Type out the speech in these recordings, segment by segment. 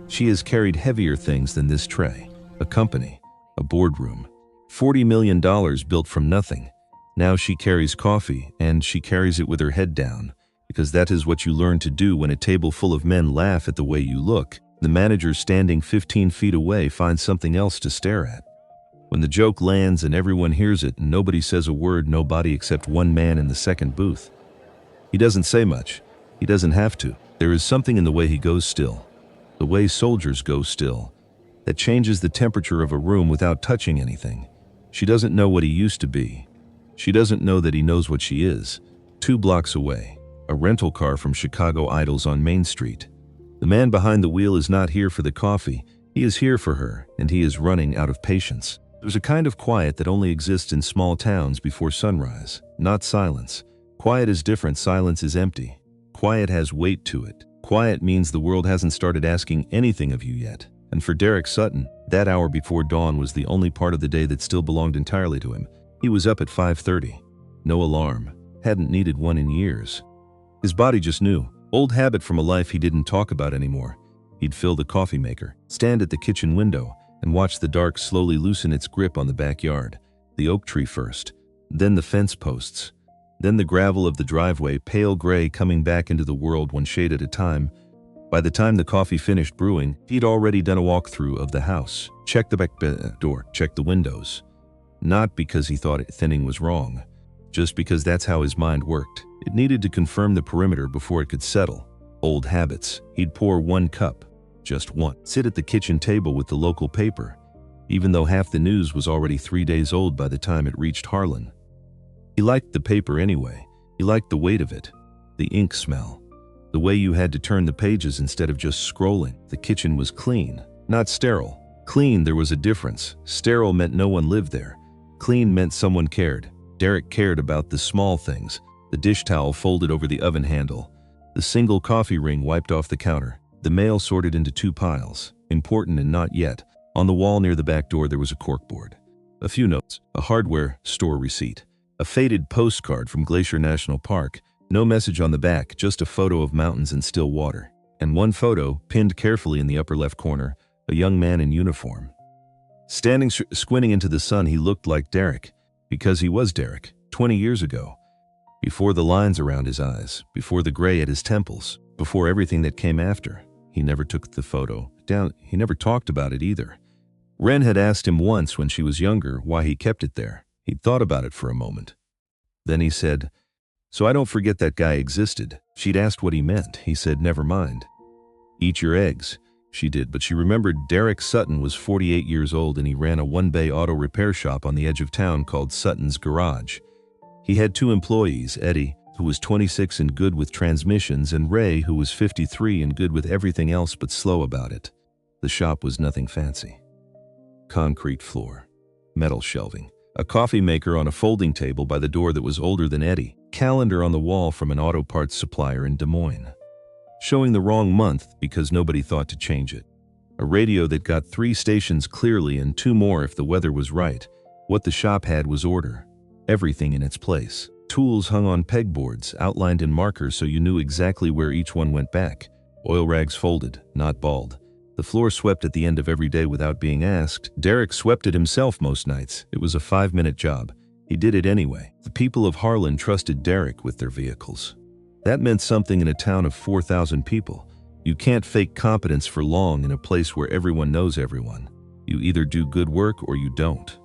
She has carried heavier things than this tray. A company, a boardroom, $40 million built from nothing. Now she carries coffee, and she carries it with her head down, because that is what you learn to do when a table full of men laugh at the way you look. The manager standing 15 feet away finds something else to stare at. When the joke lands and everyone hears it and nobody says a word, nobody except one man in the second booth. He doesn't say much. He doesn't have to. There is something in the way he goes still, the way soldiers go still, that changes the temperature of a room without touching anything. She doesn't know what he used to be. She doesn't know that he knows what she is. 2 blocks away, a rental car from Chicago idles on Main Street. The man behind the wheel is not here for the coffee. He is here for her, and he is running out of patience. There's a kind of quiet that only exists in small towns before sunrise, not silence. Quiet is different. Silence is empty. Quiet has weight to it. Quiet means the world hasn't started asking anything of you yet. And for Derek Sutton, that hour before dawn was the only part of the day that still belonged entirely to him. He was up at 5:30. No alarm. Hadn't needed one in years. His body just knew. Old habit from a life he didn't talk about anymore. He'd fill the coffee maker, stand at the kitchen window, and watch the dark slowly loosen its grip on the backyard. The oak tree first, then the fence posts, then the gravel of the driveway, pale gray coming back into the world one shade at a time. By the time the coffee finished brewing, he'd already done a walkthrough of the house, checked the back door, checked the windows. Not because he thought thinning was wrong, just because that's how his mind worked. It needed to confirm the perimeter before it could settle. Old habits. He'd pour 1 cup, just one, sit at the kitchen table with the local paper, even though half the news was already 3 days old by the time it reached Harlan. He liked the paper anyway. He liked the weight of it, the ink smell, the way you had to turn the pages instead of just scrolling. The kitchen was clean, not sterile. Clean, there was a difference. Sterile meant no one lived there. Clean meant someone cared. Derek cared about the small things, the dish towel folded over the oven handle, the single coffee ring wiped off the counter, the mail sorted into 2 piles, important and not yet. On the wall near the back door there was a corkboard, a few notes, a hardware store receipt, a faded postcard from Glacier National Park, no message on the back, just a photo of mountains and still water, and one photo, pinned carefully in the upper left corner, a young man in uniform. Standing squinting into the sun, he looked like Derek, because he was Derek, 20 years ago. Before the lines around his eyes, before the gray at his temples, before everything that came after. He never took the photo down. He never talked about it either. Wren had asked him once when she was younger why he kept it there. He'd thought about it for a moment. Then he said, "So I don't forget that guy existed." She'd asked what he meant. He said, "Never mind. Eat your eggs." She did, but she remembered Derek Sutton was 48 years old and he ran a 1-bay auto repair shop on the edge of town called Sutton's Garage. He had 2 employees, Eddie, who was 26 and good with transmissions, and Ray, who was 53 and good with everything else but slow about it. The shop was nothing fancy. Concrete floor, metal shelving, a coffee maker on a folding table by the door that was older than Eddie, calendar on the wall from an auto parts supplier in Des Moines, showing the wrong month because nobody thought to change it. A radio that got 3 stations clearly and 2 more if the weather was right. What the shop had was order. Everything in its place. Tools hung on pegboards, outlined in markers so you knew exactly where each one went back. Oil rags folded, not balled. The floor swept at the end of every day without being asked. Derek swept it himself most nights. It was a 5-minute job. He did it anyway. The people of Harlan trusted Derek with their vehicles. That meant something in a town of 4,000 people. You can't fake competence for long in a place where everyone knows everyone. You either do good work or you don't.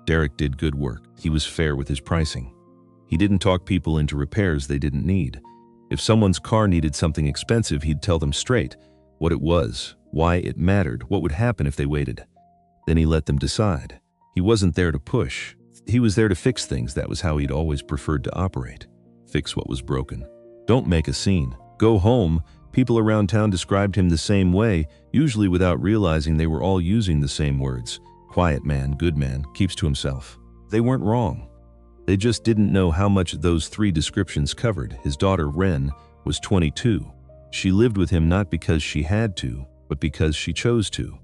Derek did good work. He was fair with his pricing. He didn't talk people into repairs they didn't need. If someone's car needed something expensive, he'd tell them straight what it was, why it mattered, what would happen if they waited. Then he let them decide. He wasn't there to push. He was there to fix things. That was how he'd always preferred to operate. Fix what was broken. Don't make a scene. Go home. People around town described him the same way, usually without realizing they were all using the same words. Quiet man, good man, keeps to himself. They weren't wrong. They just didn't know how much those 3 descriptions covered. His daughter, Wren, was 22. She lived with him not because she had to, but because she chose to.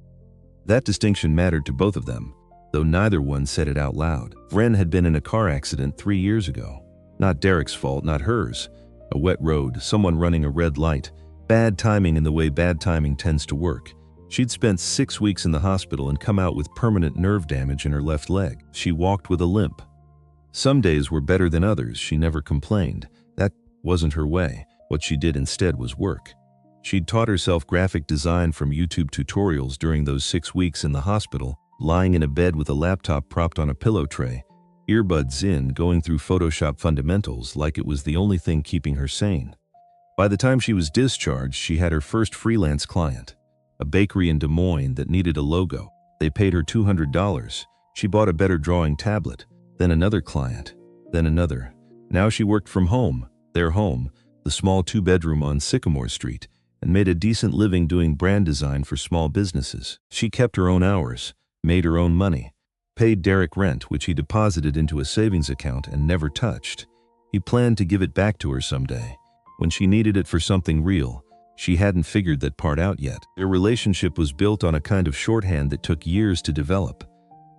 That distinction mattered to both of them, though neither one said it out loud. Wren had been in a car accident 3 years ago. Not Derek's fault, not hers. A wet road, someone running a red light, bad timing in the way bad timing tends to work. She'd spent 6 weeks in the hospital and come out with permanent nerve damage in her left leg. She walked with a limp. Some days were better than others. She never complained. That wasn't her way. What she did instead was work. She'd taught herself graphic design from YouTube tutorials during those 6 weeks in the hospital, lying in a bed with a laptop propped on a pillow tray, earbuds in, going through Photoshop fundamentals like it was the only thing keeping her sane. By the time she was discharged, she had her first freelance client, a bakery in Des Moines that needed a logo. They paid her $200. She bought a better drawing tablet, then another client, then another. Now she worked from home, their home, the small 2-bedroom on Sycamore Street, and made a decent living doing brand design for small businesses. She kept her own hours, made her own money, paid Derek rent, which he deposited into a savings account and never touched. He planned to give it back to her someday, when she needed it for something real. She hadn't figured that part out yet. Their relationship was built on a kind of shorthand that took years to develop.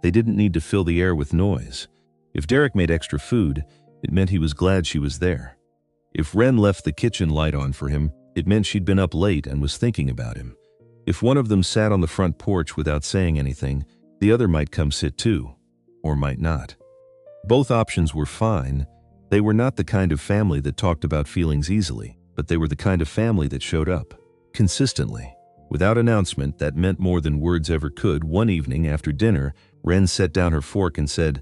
They didn't need to fill the air with noise. If Derek made extra food, it meant he was glad she was there. If Ren left the kitchen light on for him, it meant she'd been up late and was thinking about him. If one of them sat on the front porch without saying anything, the other might come sit too, or might not. Both options were fine. They were not the kind of family that talked about feelings easily, but they were the kind of family that showed up, consistently. Without announcement that meant more than words ever could, one evening after dinner, Ren set down her fork and said,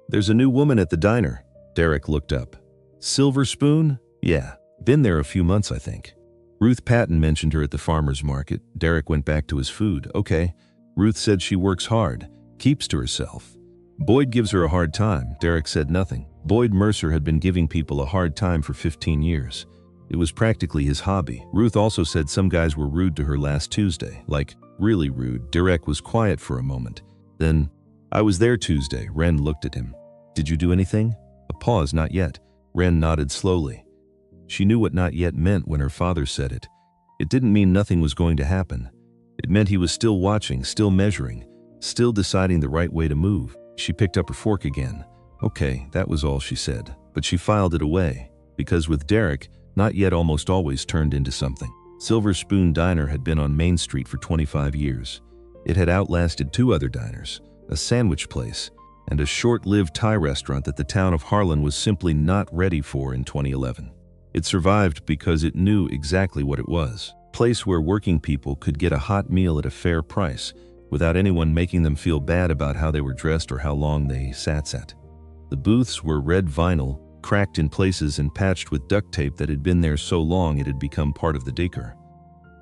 "There's a new woman at the diner." Derek looked up. "Silver Spoon? Yeah, been there a few months, I think." Ruth Patton mentioned her at the farmer's market. Derek went back to his food. "Okay." Ruth said she works hard, keeps to herself. Boyd gives her a hard time. Derek said nothing. Boyd Mercer had been giving people a hard time for 15 years. It was practically his hobby. Ruth also said some guys were rude to her last Tuesday, like really rude. Derek was quiet for a moment. Then, "I was there Tuesday." Ren looked at him. "Did you do anything?" A pause. "Not yet." Ren nodded slowly. She knew what not yet meant when her father said it. It didn't mean nothing was going to happen. It meant he was still watching, still measuring, still deciding the right way to move. She picked up her fork again. "Okay," that was all she said. But she filed it away, because with Derek, not yet almost always turned into something. Silver Spoon Diner had been on Main Street for 25 years. It had outlasted 2 other diners, a sandwich place, and a short-lived Thai restaurant that the town of Harlan was simply not ready for in 2011. It survived because it knew exactly what it was. A place where working people could get a hot meal at a fair price without anyone making them feel bad about how they were dressed or how long they sat. The booths were red vinyl, cracked in places and patched with duct tape that had been there so long it had become part of the decor.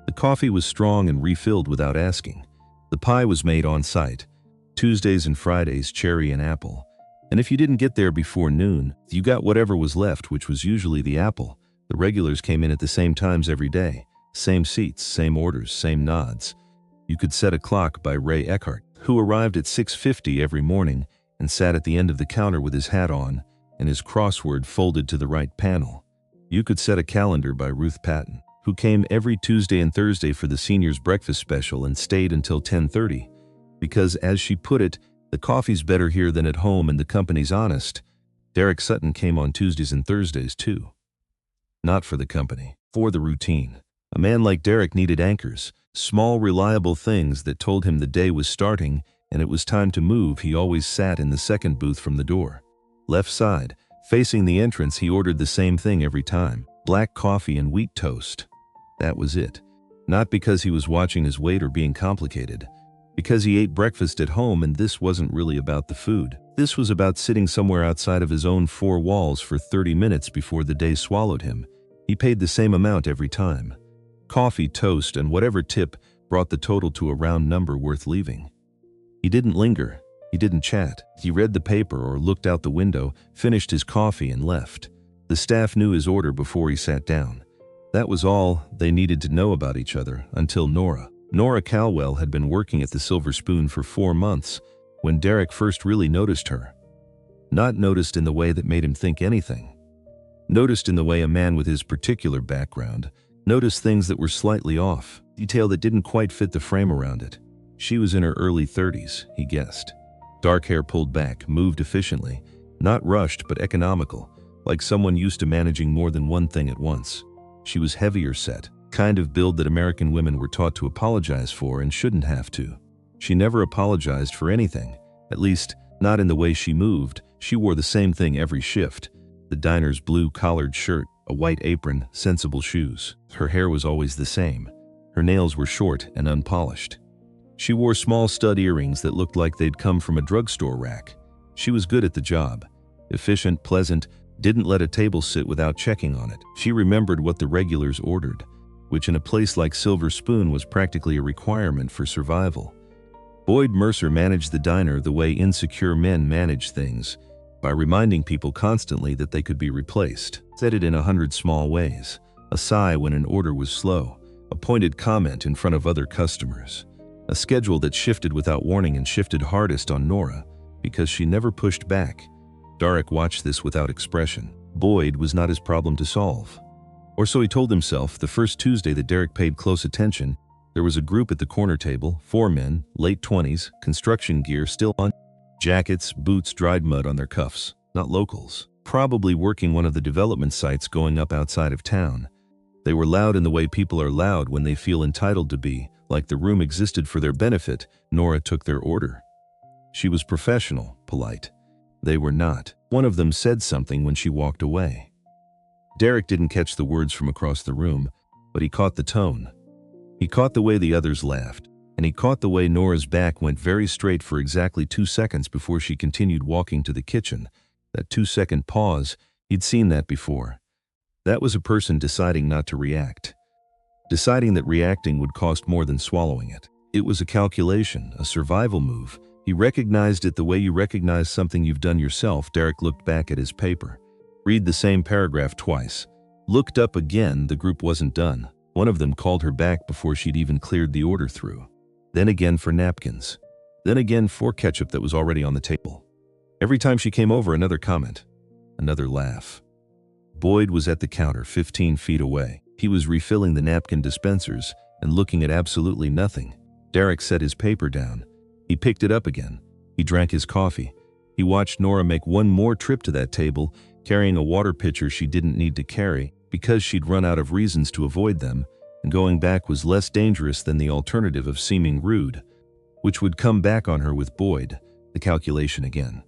The coffee was strong and refilled without asking. The pie was made on site. Tuesdays and Fridays, cherry and apple. And if you didn't get there before noon, you got whatever was left, which was usually the apple. The regulars came in at the same times every day. Same seats, same orders, same nods. You could set a clock by Ray Eckhart, who arrived at 6:50 every morning and sat at the end of the counter with his hat on and his crossword folded to the right panel. You could set a calendar by Ruth Patton, who came every Tuesday and Thursday for the seniors' breakfast special and stayed until 10:30. Because, as she put it, the coffee's better here than at home and the company's honest. Derek Sutton came on Tuesdays and Thursdays too. Not for the company, for the routine. A man like Derek needed anchors, small reliable things that told him the day was starting and it was time to move. He always sat in the second booth from the door. Left side, facing the entrance. He ordered the same thing every time. Black coffee and wheat toast. That was it. Not because he was watching his weight or being complicated. Because he ate breakfast at home, and this wasn't really about the food. This was about sitting somewhere outside of his own 4 walls for 30 minutes before the day swallowed him. He paid the same amount every time. Coffee, toast, and whatever tip brought the total to a round number worth leaving. He didn't linger. He didn't chat. He read the paper or looked out the window, finished his coffee, and left. The staff knew his order before he sat down. That was all they needed to know about each other until Nora. Nora Calwell had been working at the Silver Spoon for 4 months when Derek first really noticed her. Not noticed in the way that made him think anything. Noticed in the way a man with his particular background noticed things that were slightly off, detail that didn't quite fit the frame around it. She was in her early 30s, he guessed. Dark hair pulled back, moved efficiently, not rushed but economical, like someone used to managing more than one thing at once. She was heavier set, Kind of build that American women were taught to apologize for and shouldn't have to. She never apologized for anything, at least not in the way she moved. She wore the same thing every shift: the diner's blue collared shirt, a white apron, sensible shoes. Her hair was always the same. Her nails were short and unpolished. She wore small stud earrings that looked like they'd come from a drugstore rack. She was good at the job. Efficient, pleasant, didn't let a table sit without checking on it. She remembered what the regulars ordered, which in a place like Silver Spoon was practically a requirement for survival. Boyd Mercer managed the diner the way insecure men manage things, by reminding people constantly that they could be replaced. Said it in 100 small ways: a sigh when an order was slow, a pointed comment in front of other customers, a schedule that shifted without warning and shifted hardest on Nora because she never pushed back. Derek watched this without expression. Boyd was not his problem to solve. Or so he told himself. The first Tuesday that Derek paid close attention, there was a group at the corner table, 4 men, late 20s, construction gear still on, jackets, boots, dried mud on their cuffs. Not locals. Probably working one of the development sites going up outside of town. They were loud in the way people are loud when they feel entitled to be, like the room existed for their benefit. Nora took their order. She was professional, polite. They were not. One of them said something when she walked away. Derek didn't catch the words from across the room, but he caught the tone. He caught the way the others laughed, and he caught the way Nora's back went very straight for exactly 2 seconds before she continued walking to the kitchen. That 2-second pause, he'd seen that before. That was a person deciding not to react. Deciding that reacting would cost more than swallowing it. It was a calculation, a survival move. He recognized it the way you recognize something you've done yourself. Derek looked back at his paper. Read the same paragraph twice. Looked up again. The group wasn't done. One of them called her back before she'd even cleared the order through. Then again for napkins. Then again for ketchup that was already on the table. Every time she came over, another comment. Another laugh. Boyd was at the counter 15 feet away. He was refilling the napkin dispensers and looking at absolutely nothing. Derek set his paper down. He picked it up again. He drank his coffee. He watched Nora make one more trip to that table, carrying a water pitcher she didn't need to carry because she'd run out of reasons to avoid them, and going back was less dangerous than the alternative of seeming rude, which would come back on her with Boyd. The calculation again.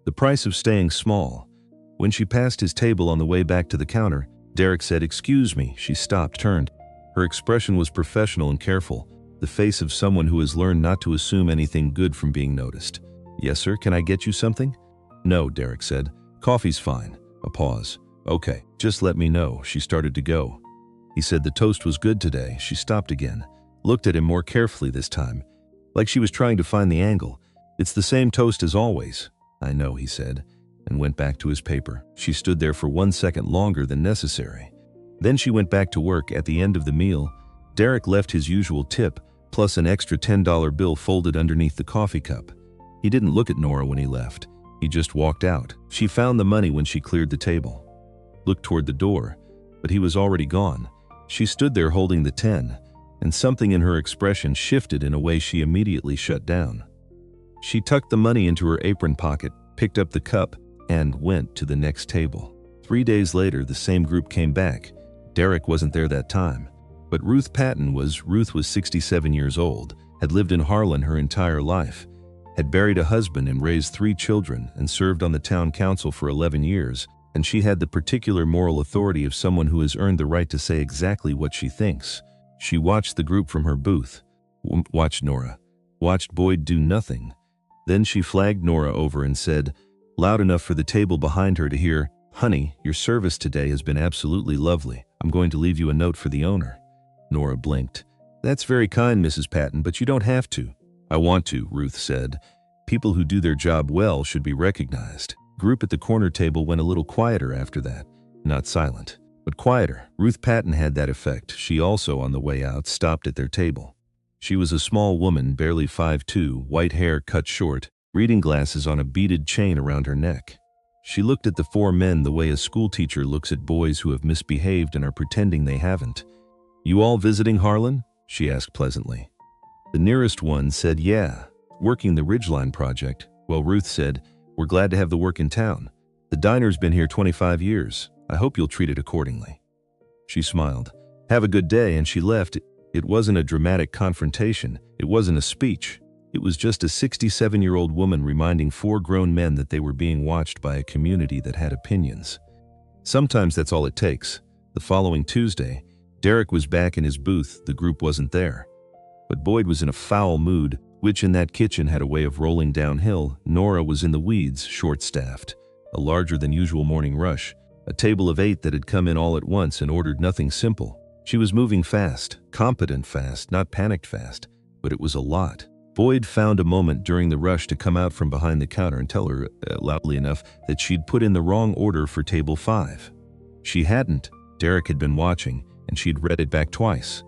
The price of staying small. When she passed his table on the way back to the counter, Derek said, "Excuse me." She stopped, turned. Her expression was professional and careful, the face of someone who has learned not to assume anything good from being noticed. "Yes, sir. Can I get you something?" "No," Derek said. "Coffee's fine." A pause. "Okay, just let me know." She started to go. He said the toast was good today. She stopped again, looked at him more carefully this time, like she was trying to find the angle. "It's the same toast as always." "I know," he said, and went back to his paper. She stood there for 1 second longer than necessary. Then she went back to work. At the end of the meal, Derek left his usual tip, plus an extra $10 bill folded underneath the coffee cup. He didn't look at Nora when he left. He just walked out. She found the money when she cleared the table. Looked toward the door, but he was already gone. She stood there holding the 10, and something in her expression shifted in a way she immediately shut down. She tucked the money into her apron pocket, picked up the cup, and went to the next table. 3 days later, the same group came back. Derek wasn't there that time, but Ruth Patton was. Ruth was 67 years old, had lived in Harlan her entire life, had buried a husband and raised 3 children, and served on the town council for 11 years, and she had the particular moral authority of someone who has earned the right to say exactly what she thinks. She watched the group from her booth, watched Nora, watched Boyd do nothing. Then she flagged Nora over and said, loud enough for the table behind her to hear, "Honey, your service today has been absolutely lovely. I'm going to leave you a note for the owner." Nora blinked. "That's very kind, Mrs. Patton, but you don't have to." "I want to," Ruth said. "People who do their job well should be recognized." Group at the corner table went a little quieter after that. Not silent, but quieter. Ruth Patton had that effect. She also, on the way out, stopped at their table. She was a small woman, barely 5'2", white hair cut short, reading glasses on a beaded chain around her neck. She looked at the 4 men the way a schoolteacher looks at boys who have misbehaved and are pretending they haven't. "You all visiting Harlan?" she asked pleasantly. The nearest one said, "Yeah, working the Ridgeline project." Well, Ruth said, "We're glad to have the work in town. The diner's been here 25 years. I hope you'll treat it accordingly." She smiled. Have a good day, and she left. It wasn't a dramatic confrontation. It wasn't a speech. It was just a 67-year-old woman reminding 4 grown men that they were being watched by a community that had opinions. Sometimes that's all it takes. The following Tuesday, Derek was back in his booth. The group wasn't there. But Boyd was in a foul mood, which in that kitchen had a way of rolling downhill. Nora was in the weeds, short-staffed. A larger-than-usual morning rush. A table of 8 that had come in all at once and ordered nothing simple. She was moving fast, competent fast, not panicked fast, but it was a lot. Boyd found a moment during the rush to come out from behind the counter and tell her, loudly enough, that she'd put in the wrong order for table 5. She hadn't. Derek had been watching, and she'd read it back twice.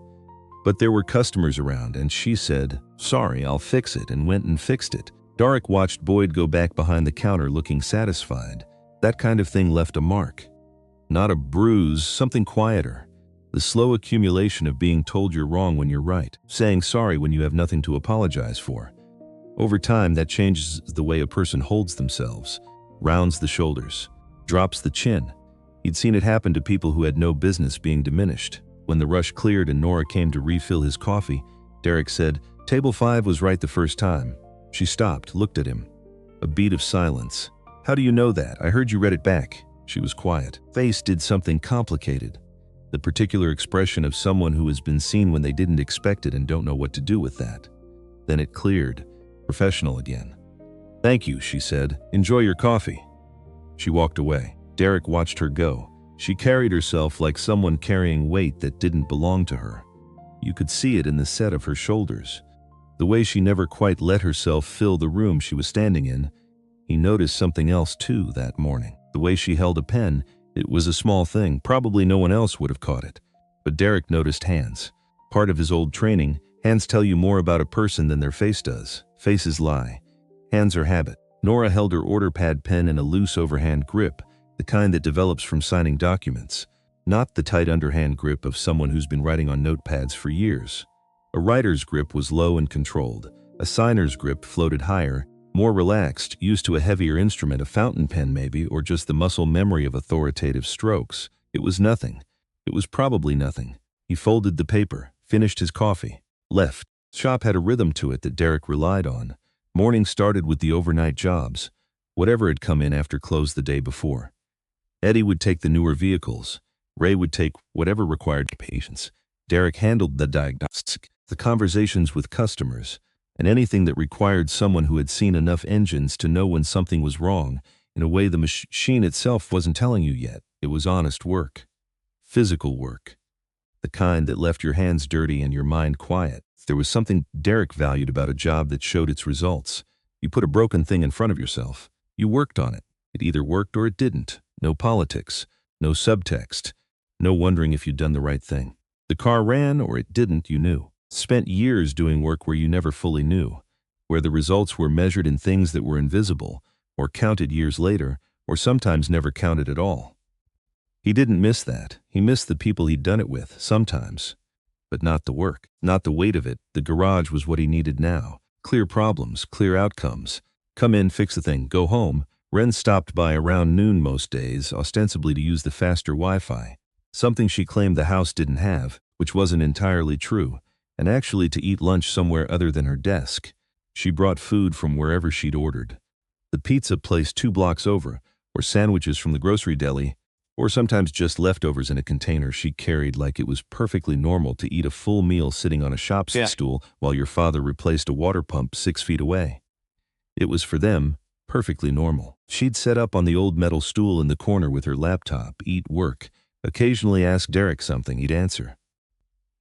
But there were customers around, and she said, "Sorry, I'll fix it," and went and fixed it. Derek watched Boyd go back behind the counter looking satisfied. That kind of thing left a mark. Not a bruise, something quieter. The slow accumulation of being told you're wrong when you're right, saying sorry when you have nothing to apologize for. Over time, that changes the way a person holds themselves, rounds the shoulders, drops the chin. He'd seen it happen to people who had no business being diminished. When the rush cleared and Nora came to refill his coffee, Derek said, "Table 5 was right the first time." She stopped, looked at him. A beat of silence. "How do you know that? I heard you read it back." She was quiet. Face did something complicated. The particular expression of someone who has been seen when they didn't expect it and don't know what to do with that. Then it cleared, professional again. "Thank you," she said. "Enjoy your coffee." She walked away. Derek watched her go. She carried herself like someone carrying weight that didn't belong to her. You could see it in the set of her shoulders. The way she never quite let herself fill the room she was standing in. He noticed something else too that morning. The way she held a pen. It was a small thing, probably no one else would have caught it. But Derek noticed hands. Part of his old training, hands tell you more about a person than their face does. Faces lie. Hands are habit. Nora held her order pad pen in a loose overhand grip, the kind that develops from signing documents, not the tight underhand grip of someone who's been writing on notepads for years. A writer's grip was low and controlled. A signer's grip floated higher, more relaxed, used to a heavier instrument, a fountain pen maybe, or just the muscle memory of authoritative strokes. It was nothing. It was probably nothing. He folded the paper, finished his coffee, left. Shop had a rhythm to it that Derek relied on. Morning started with the overnight jobs, whatever had come in after close the day before. Eddie would take the newer vehicles. Ray would take whatever required patience. Derek handled the diagnostic, the conversations with customers, and anything that required someone who had seen enough engines to know when something was wrong, in a way the machine itself wasn't telling you yet. It was honest work. Physical work. The kind that left your hands dirty and your mind quiet. There was something Derek valued about a job that showed its results. You put a broken thing in front of yourself. You worked on it. It either worked or it didn't. No politics. No subtext. No wondering if you'd done the right thing. The car ran or it didn't, you knew. Spent years doing work where you never fully knew, where the results were measured in things that were invisible, or counted years later, or sometimes never counted at all. He didn't miss that. He missed the people he'd done it with, sometimes. But not the work, not the weight of it. The garage was what he needed now. Clear problems, clear outcomes. Come in, fix the thing, go home. Ren stopped by around noon most days, ostensibly to use the faster Wi-Fi. Something she claimed the house didn't have, which wasn't entirely true. And actually to eat lunch somewhere other than her desk. She brought food from wherever she'd ordered. The pizza place 2 blocks over, or sandwiches from the grocery deli, or sometimes just leftovers in a container she carried like it was perfectly normal to eat a full meal sitting on a shop stool while your father replaced a water pump 6 feet away. It was for them perfectly normal. She'd set up on the old metal stool in the corner with her laptop, eat, work, occasionally ask Derek something, he'd answer.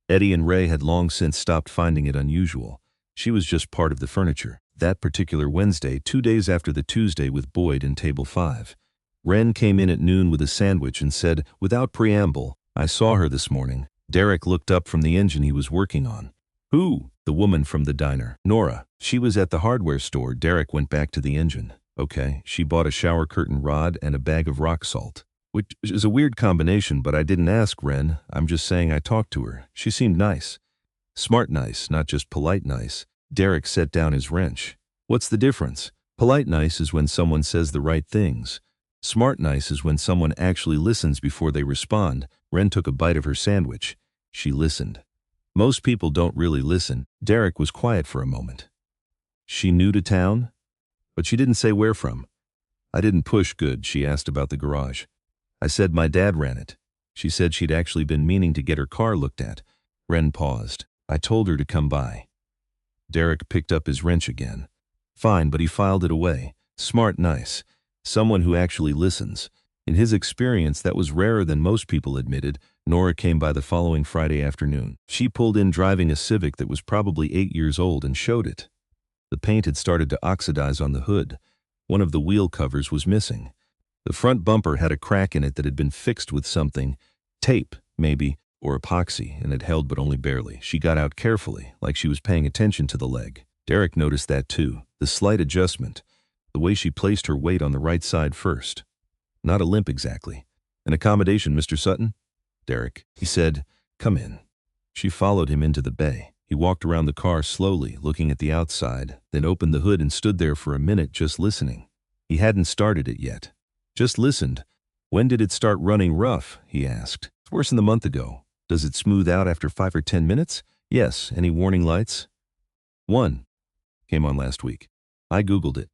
Eddie and Ray had long since stopped finding it unusual. She was just part of the furniture. That particular Wednesday, 2 days after the Tuesday with Boyd in table 5. Ren came in at noon with a sandwich and said, without preamble, "I saw her this morning." Derek looked up from the engine he was working on. "Who?" "The woman from the diner. Nora. She was at the hardware store." Derek went back to the engine. "Okay, she bought a shower curtain rod and a bag of rock salt. Which is a weird combination, but I didn't ask, Ren. I'm just saying I talked to her. She seemed nice. Smart nice, not just polite nice." Derek set down his wrench. "What's the difference? Polite nice is when someone says the right things. Smart nice is when someone actually listens before they respond." Ren took a bite of her sandwich. She listened. Most people don't really listen. Derek was quiet for a moment. She new to town? But she didn't say where from. I didn't push good, she asked about the garage. I said my dad ran it. She said she'd actually been meaning to get her car looked at. Ren paused. I told her to come by. Derek picked up his wrench again. Fine, but he filed it away. Smart, nice. Someone who actually listens. In his experience, that was rarer than most people admitted. Nora came by the following Friday afternoon. She pulled in driving a Civic that was probably 8 years old and showed it. The paint had started to oxidize on the hood. One of the wheel covers was missing. The front bumper had a crack in it that had been fixed with something, tape, maybe, or epoxy, and it held but only barely. She got out carefully, like she was paying attention to the leg. Derek noticed that too, the slight adjustment, the way she placed her weight on the right side first. Not a limp exactly. An accommodation, Mr. Sutton? Derek, he said, come in. She followed him into the bay. He walked around the car slowly, looking at the outside, then opened the hood and stood there for a minute just listening. He hadn't started it yet. Just listened. When did it start running rough? He asked. Worse than a month ago. Does it smooth out after 5 or 10 minutes? Yes. Any warning lights? One. Came on last week. I Googled it.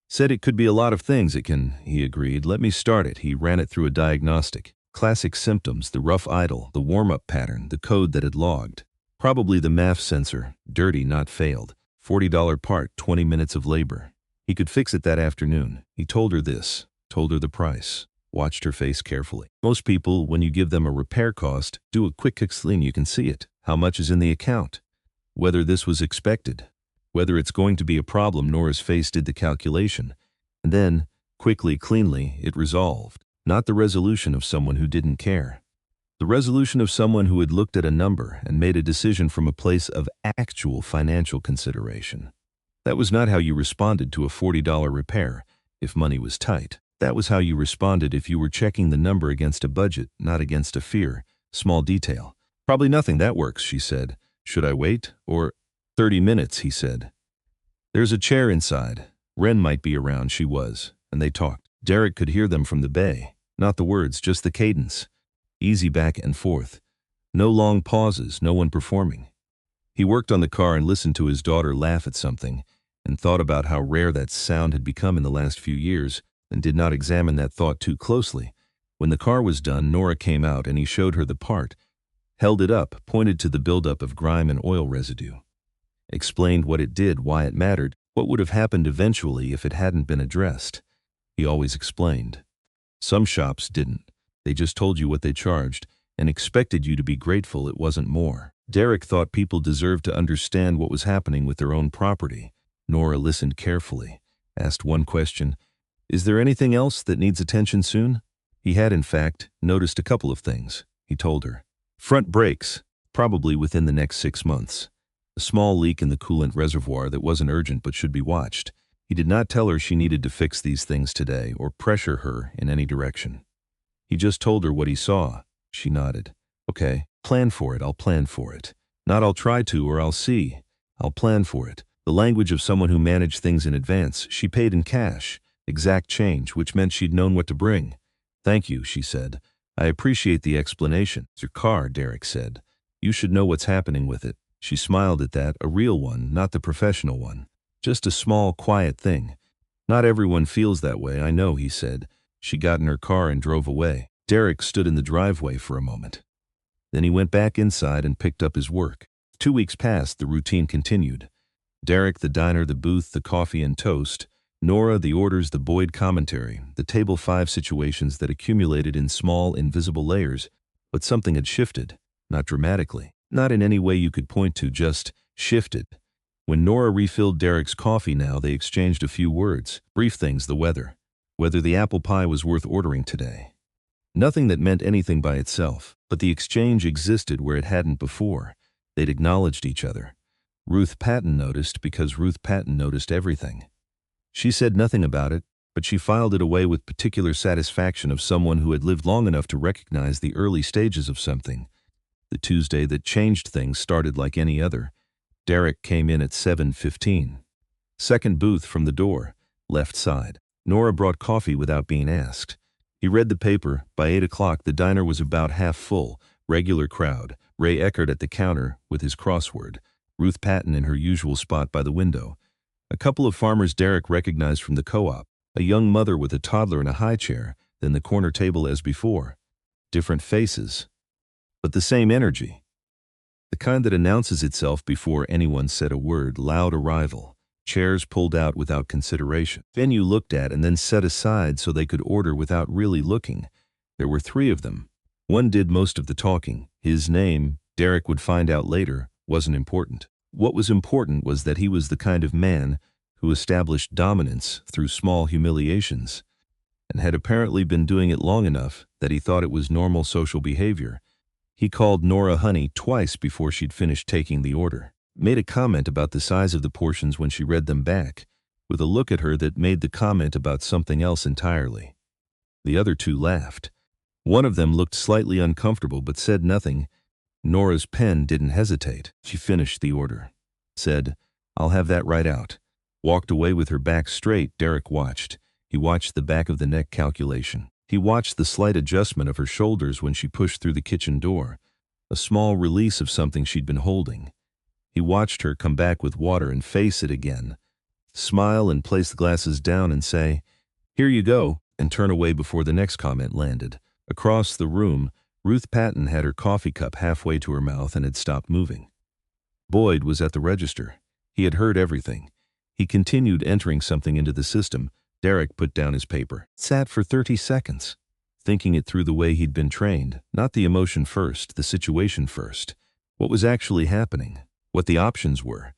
Said it could be a lot of things it can, he agreed. Let me start it. He ran it through a diagnostic. Classic symptoms, the rough idle, the warm-up pattern, the code that had logged. Probably the MAF sensor, dirty, not failed. $40 part, 20 minutes of labor. He could fix it that afternoon. He told her this, told her the price. Watched her face carefully. Most people, when you give them a repair cost, do a quick clean, you can see it. How much is in the account? Whether this was expected. Whether it's going to be a problem, Nora's face did the calculation. And then, quickly, cleanly, it resolved. Not the resolution of someone who didn't care. The resolution of someone who had looked at a number and made a decision from a place of actual financial consideration. That was not how you responded to a $40 repair, if money was tight. That was how you responded if you were checking the number against a budget, not against a fear. Small detail. Probably nothing, that works, she said. Should I wait? Or 30 minutes, he said. There's a chair inside. Ren might be around, she was, and they talked. Derek could hear them from the bay. Not the words, just the cadence. Easy back and forth. No long pauses, no one performing. He worked on the car and listened to his daughter laugh at something, and thought about how rare that sound had become in the last few years, and did not examine that thought too closely. When the car was done, Nora came out and he showed her the part, held it up, pointed to the buildup of grime and oil residue. Explained what it did, why it mattered, what would have happened eventually if it hadn't been addressed. He always explained. Some shops didn't. They just told you what they charged and expected you to be grateful it wasn't more. Derek thought people deserved to understand what was happening with their own property. Nora listened carefully, asked one question. Is there anything else that needs attention soon? He had, in fact, noticed a couple of things, he told her. Front brakes, probably within the next 6 months. A small leak in the coolant reservoir that wasn't urgent but should be watched. He did not tell her she needed to fix these things today or pressure her in any direction. He just told her what he saw. She nodded. Okay, plan for it, I'll plan for it. Not I'll try to or I'll see. I'll plan for it. The language of someone who managed things in advance. She paid in cash. Exact change, which meant she'd known what to bring. Thank you, she said. I appreciate the explanation. It's your car, Derek said. You should know what's happening with it. She smiled at that, a real one, not the professional one. Just a small, quiet thing. Not everyone feels that way, I know, he said. She got in her car and drove away. Derek stood in the driveway for a moment. Then he went back inside and picked up his work. 2 weeks passed, the routine continued. Derek, the diner, the booth, the coffee and toast. Nora, the orders, the Boyd commentary, the table 5 situations that accumulated in small, invisible layers. But something had shifted. Not dramatically. Not in any way you could point to, just shifted. When Nora refilled Derek's coffee now, they exchanged a few words. Brief things, the weather. Whether the apple pie was worth ordering today. Nothing that meant anything by itself, but the exchange existed where it hadn't before. They'd acknowledged each other. Ruth Patton noticed because Ruth Patton noticed everything. She said nothing about it, but she filed it away with particular satisfaction of someone who had lived long enough to recognize the early stages of something. The Tuesday that changed things started like any other. Derek came in at 7:15. Second booth from the door, left side. Nora brought coffee without being asked. He read the paper. By 8 o'clock, the diner was about half full. Regular crowd. Ray Eckert at the counter with his crossword. Ruth Patton in her usual spot by the window. A couple of farmers Derek recognized from the co-op. A young mother with a toddler in a high chair, then the corner table as before. Different faces, but the same energy. The kind that announces itself before anyone said a word. Loud arrival. Chairs pulled out without consideration. Venue looked at and then set aside so they could order without really looking. There were 3 of them. One did most of the talking. His name, Derek would find out later, wasn't important. What was important was that he was the kind of man who established dominance through small humiliations, and had apparently been doing it long enough that he thought it was normal social behavior. He called Nora honey twice before she'd finished taking the order. Made a comment about the size of the portions when she read them back, with a look at her that made the comment about something else entirely. The other 2 laughed. One of them looked slightly uncomfortable but said nothing. Nora's pen didn't hesitate. She finished the order. Said, "I'll have that right out." Walked away with her back straight. Derek watched. He watched the back of the neck calculation. He watched the slight adjustment of her shoulders when she pushed through the kitchen door, a small release of something she'd been holding. He watched her come back with water and face it again, smile and place the glasses down and say, "Here you go," and turn away before the next comment landed. Across the room, Ruth Patton had her coffee cup halfway to her mouth and had stopped moving. Boyd was at the register. He had heard everything. He continued entering something into the system. Derek put down his paper. Sat for 30 seconds, thinking it through the way he'd been trained. Not the emotion first, the situation first. What was actually happening? What the options were?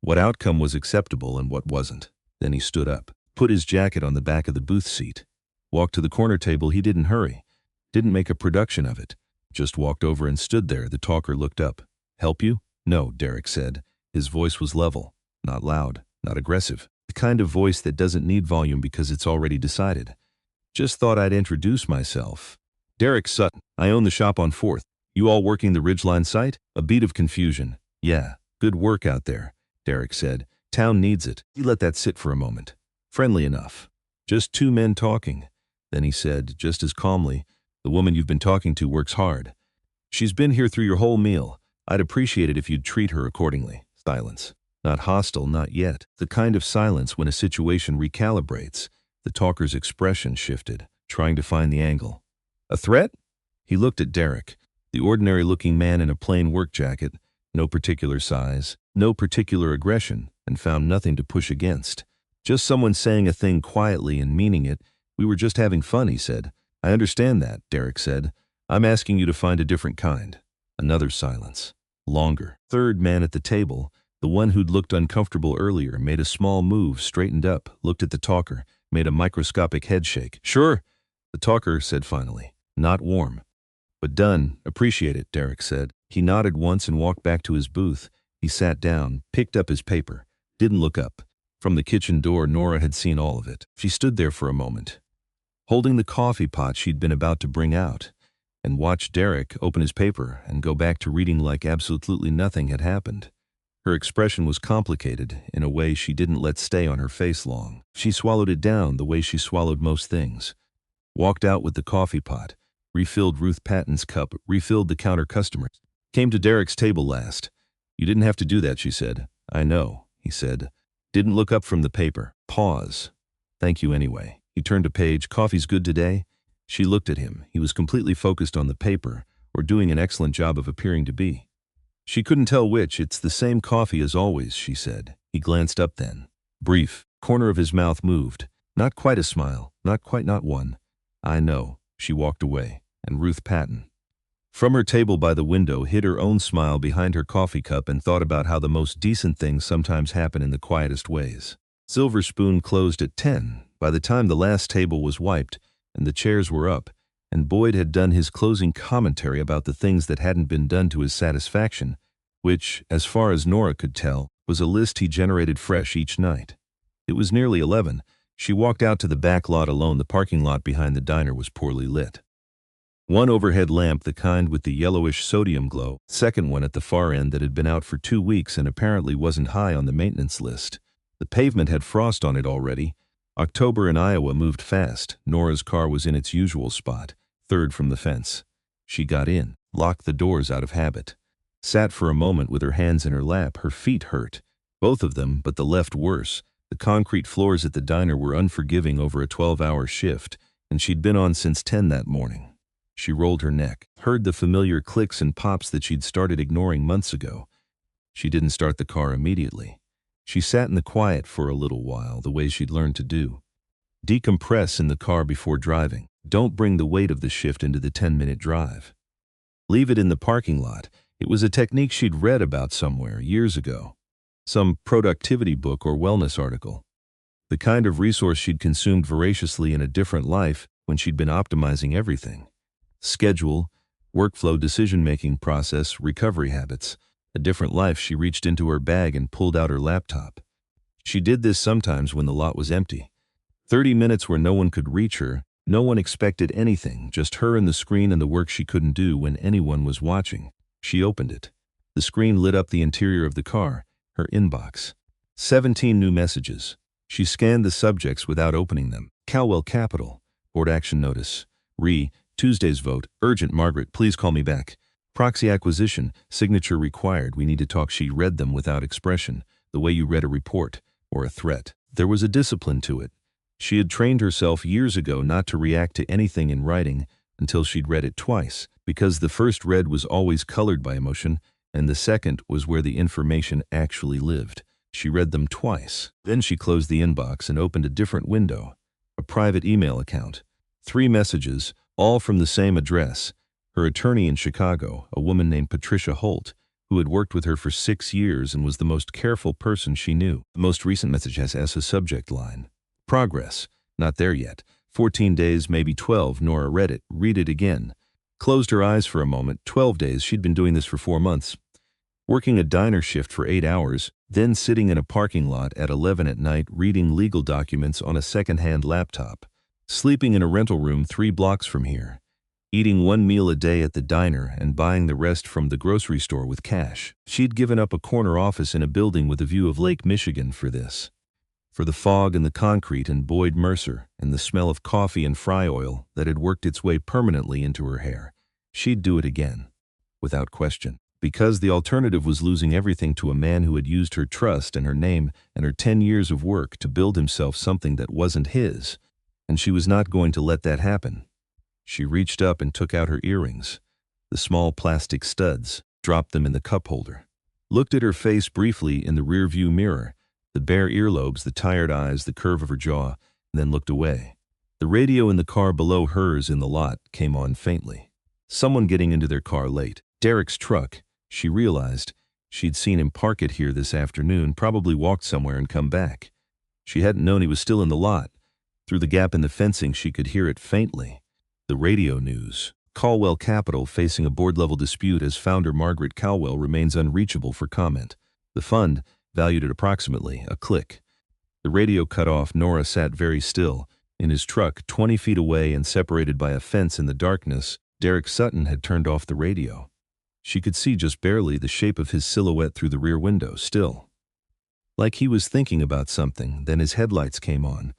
What outcome was acceptable and what wasn't? Then he stood up, put his jacket on the back of the booth seat, walked to the corner table. He didn't hurry, didn't make a production of it, just walked over and stood there. The talker looked up. "Help you?" "No," Derek said. His voice was level, not loud, not aggressive. The kind of voice that doesn't need volume because it's already decided. "Just thought I'd introduce myself. Derek Sutton. I own the shop on 4th. You all working the Ridgeline site?" A beat of confusion. "Yeah, good work out there," Derek said. "Town needs it." He let that sit for a moment. Friendly enough. Just 2 men talking. Then he said, just as calmly, "The woman you've been talking to works hard. She's been here through your whole meal. I'd appreciate it if you'd treat her accordingly." Silence. Not hostile, not yet. The kind of silence when a situation recalibrates. The talker's expression shifted, trying to find the angle. "A threat?" He looked at Derek, the ordinary-looking man in a plain work jacket, no particular size, no particular aggression, and found nothing to push against. Just someone saying a thing quietly and meaning it. "We were just having fun," he said. "I understand that," Derek said. "I'm asking you to find a different kind." Another silence. Longer. Third man at the table, the one who'd looked uncomfortable earlier, made a small move, straightened up, looked at the talker, made a microscopic head shake. "Sure," the talker said finally. "Not warm." "But done. Appreciate it," Derek said. He nodded once and walked back to his booth. He sat down, picked up his paper, didn't look up. From the kitchen door, Nora had seen all of it. She stood there for a moment, holding the coffee pot she'd been about to bring out, and watched Derek open his paper and go back to reading like absolutely nothing had happened. Her expression was complicated in a way she didn't let stay on her face long. She swallowed it down the way she swallowed most things. Walked out with the coffee pot, refilled Ruth Patton's cup, refilled the counter customers. Came to Derek's table last. "You didn't have to do that," she said. "I know," he said. Didn't look up from the paper. Pause. "Thank you anyway." He turned a page. "Coffee's good today?" She looked at him. He was completely focused on the paper, or doing an excellent job of appearing to be. She couldn't tell which. "It's the same coffee as always," she said. He glanced up then. Brief. Corner of his mouth moved. Not quite a smile. Not quite, not one. "I know." She walked away. And Ruth Patton, from her table by the window, hid her own smile behind her coffee cup and thought about how the most decent things sometimes happen in the quietest ways. Silver Spoon closed at 10. By the time the last table was wiped and the chairs were up, and Boyd had done his closing commentary about the things that hadn't been done to his satisfaction, which, as far as Nora could tell, was a list he generated fresh each night. It was nearly 11. She walked out to the back lot alone. The parking lot behind the diner was poorly lit. One overhead lamp, the kind with the yellowish sodium glow, second one at the far end that had been out for 2 weeks and apparently wasn't high on the maintenance list. The pavement had frost on it already. October in Iowa moved fast. Nora's car was in its usual spot, third from the fence. She got in. locked the doors out of habit. Sat for a moment with her hands in her lap. Her feet hurt. Both of them, but the left worse. The concrete floors at the diner were unforgiving over a 12-hour shift, and she'd been on since 10 that morning. She rolled her neck, heard the familiar clicks and pops that she'd started ignoring months ago. She didn't start the car immediately. She sat in the quiet for a little while, the way she'd learned to do. Decompress in the car before driving. Don't bring the weight of the shift into the 10-minute drive. Leave it in the parking lot. It was a technique she'd read about somewhere years ago. Some productivity book or wellness article. The kind of resource she'd consumed voraciously in a different life when she'd been optimizing everything. Schedule, workflow, decision-making process, recovery habits. A different life. She reached into her bag and pulled out her laptop. She did this sometimes when the lot was empty. 30 minutes where no one could reach her, no one expected anything, just her and the screen and the work she couldn't do when anyone was watching. She opened it. The screen lit up the interior of the car, her inbox. 17 new messages. She scanned the subjects without opening them. Calwell Capital. Board action notice. Tuesday's vote. Urgent. Margaret, please call me back. Proxy acquisition. Signature required. We need to talk. She read them without expression, the way you read a report or a threat. There was a discipline to it. She had trained herself years ago not to react to anything in writing until she'd read it twice, because the first read was always colored by emotion, and the second was where the information actually lived. She read them twice. Then she closed the inbox and opened a different window, a private email account. 3 messages, all from the same address. Her attorney in Chicago, a woman named Patricia Holt, who had worked with her for 6 years and was the most careful person she knew. The most recent message has as a subject line. Progress. Not there yet. 14 days, maybe 12. Nora read it. Read it again. Closed her eyes for a moment. 12 days. She'd been doing this for 4 months. Working a diner shift for 8 hours, then sitting in a parking lot at 11 at night reading legal documents on a second-hand laptop. Sleeping in a rental room 3 blocks from here. Eating 1 meal a day at the diner and buying the rest from the grocery store with cash. She'd given up a corner office in a building with a view of Lake Michigan for this. For the fog and the concrete and Boyd Mercer and the smell of coffee and fry oil that had worked its way permanently into her hair. She'd do it again, without question, because the alternative was losing everything to a man who had used her trust and her name and her 10 years of work to build himself something that wasn't his, and she was not going to let that happen. She reached up and took out her earrings, the small plastic studs, dropped them in the cup holder, looked at her face briefly in the rearview mirror, the bare earlobes, the tired eyes, the curve of her jaw, and then looked away. The radio in the car below hers in the lot came on faintly. Someone getting into their car late. Derek's truck. She realized she'd seen him park it here this afternoon, probably walked somewhere and come back. She hadn't known he was still in the lot. Through the gap in the fencing, she could hear it faintly. The radio news. Calwell Capital facing a board-level dispute as founder Margaret Calwell remains unreachable for comment. The fund, valued at approximately a click. The radio cut off. Nora sat very still. In his truck, 20 feet away and separated by a fence in the darkness, Derek Sutton had turned off the radio. She could see just barely the shape of his silhouette through the rear window, still. Like he was thinking about something, then his headlights came on.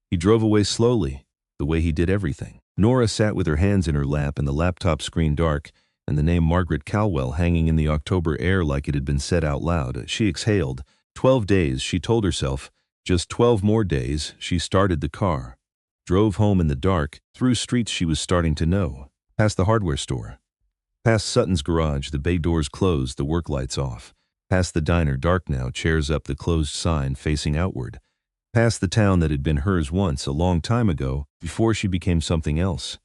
He drove away slowly, the way he did everything. Nora sat with her hands in her lap and the laptop screen dark, and the name Margaret Calwell hanging in the October air like it had been said out loud. She exhaled. 12 days, she told herself. Just 12 more days. She started the car. Drove home in the dark, through streets she was starting to know. Past the hardware store. Past Sutton's garage, the bay doors closed, the work lights off. Past the diner, dark now, chairs up, the closed sign facing outward. Past the town that had been hers once, a long time ago, before she became something else.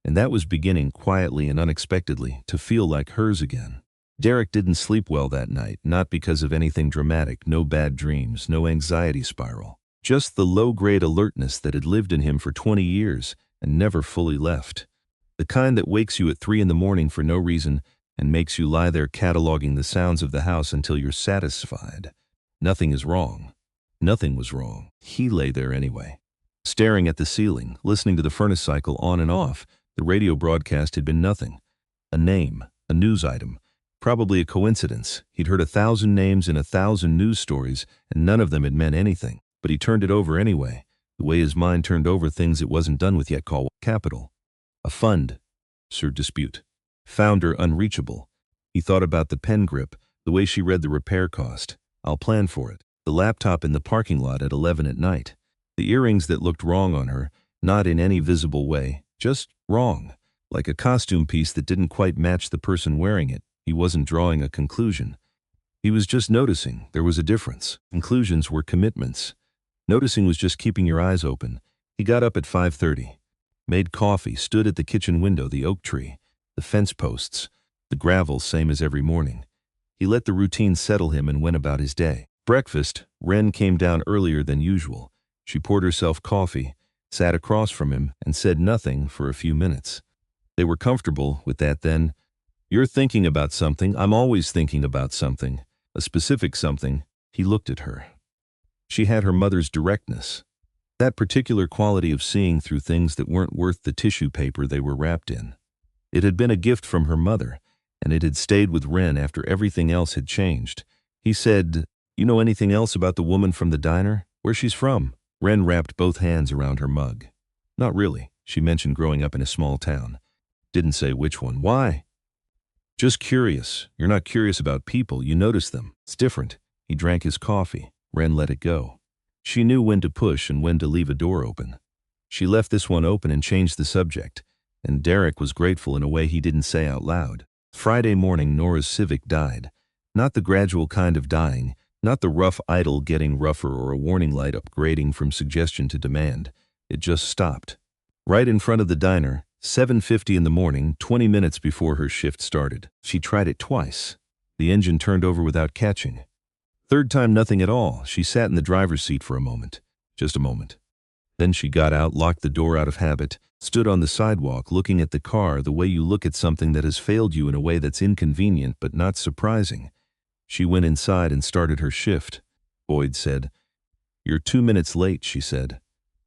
And that was beginning, quietly and unexpectedly, to feel like hers again. Derek didn't sleep well that night, not because of anything dramatic, no bad dreams, no anxiety spiral. Just the low-grade alertness that had lived in him for 20 years and never fully left. The kind that wakes you at 3 in the morning for no reason and makes you lie there cataloging the sounds of the house until you're satisfied. Nothing is wrong. Nothing was wrong. He lay there anyway. Staring at the ceiling, listening to the furnace cycle on and off. The radio broadcast had been nothing. A name, a news item. Probably a coincidence. He'd heard 1,000 names in 1,000 news stories, and none of them had meant anything. But he turned it over anyway, the way his mind turned over things it wasn't done with yet. Call capital. A fund. Sir dispute. Found her unreachable. He thought about the pen grip, the way she read the repair cost. I'll plan for it. The laptop in the parking lot at 11 at night. The earrings that looked wrong on her, not in any visible way, just wrong. Like a costume piece that didn't quite match the person wearing it. He wasn't drawing a conclusion. He was just noticing there was a difference. Conclusions were commitments. Noticing was just keeping your eyes open. He got up at 5:30. Made coffee, stood at the kitchen window, the oak tree, the fence posts, the gravel, same as every morning. He let the routine settle him and went about his day. Breakfast, Wren came down earlier than usual. She poured herself coffee, sat across from him, and said nothing for a few minutes. They were comfortable with that then. You're thinking about something. I'm always thinking about something. A specific something. He looked at her. She had her mother's directness. That particular quality of seeing through things that weren't worth the tissue paper they were wrapped in. It had been a gift from her mother, and it had stayed with Wren after everything else had changed. He said, "You know anything else about the woman from the diner? Where she's from?" Wren wrapped both hands around her mug. "Not really." She mentioned growing up in a small town. Didn't say which one. Why? "Just curious." "You're not curious about people, you notice them. It's different." He drank his coffee. Wren let it go. She knew when to push and when to leave a door open. She left this one open and changed the subject, and Derek was grateful in a way he didn't say out loud. Friday morning, Nora's Civic died. Not the gradual kind of dying, not the rough idle getting rougher or a warning light upgrading from suggestion to demand. It just stopped. Right in front of the diner, 7:50 in the morning, 20 minutes before her shift started. She tried it twice. The engine turned over without catching. Third time, nothing at all. She sat in the driver's seat for a moment. Just a moment. Then she got out, locked the door out of habit, stood on the sidewalk looking at the car the way you look at something that has failed you in a way that's inconvenient but not surprising. She went inside and started her shift. Boyd said, "You're 2 minutes late," she said.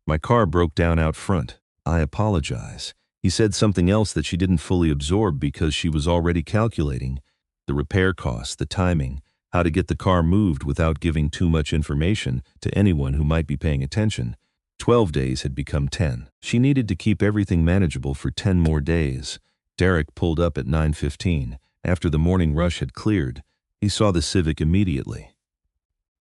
"My car broke down out front. I apologize." He said something else that she didn't fully absorb because she was already calculating. The repair costs, the timing, how to get the car moved without giving too much information to anyone who might be paying attention. 12 days had become 10. She needed to keep everything manageable for 10 more days. Derek pulled up at 9:15. After the morning rush had cleared, he saw the Civic immediately.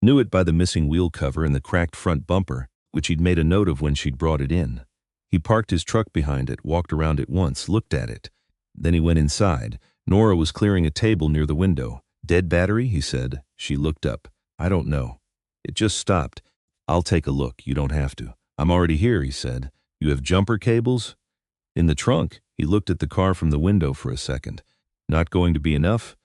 Knew it by the missing wheel cover and the cracked front bumper, which he'd made a note of when she'd brought it in. He parked his truck behind it, walked around it once, looked at it. Then he went inside. Nora was clearing a table near the window. "Dead battery?" he said. She looked up. "I don't know. It just stopped." "I'll take a look. You don't have to." "I'm already here," he said. "You have jumper cables?" "In the trunk." He looked at the car from the window for a second. "Not going to be enough?"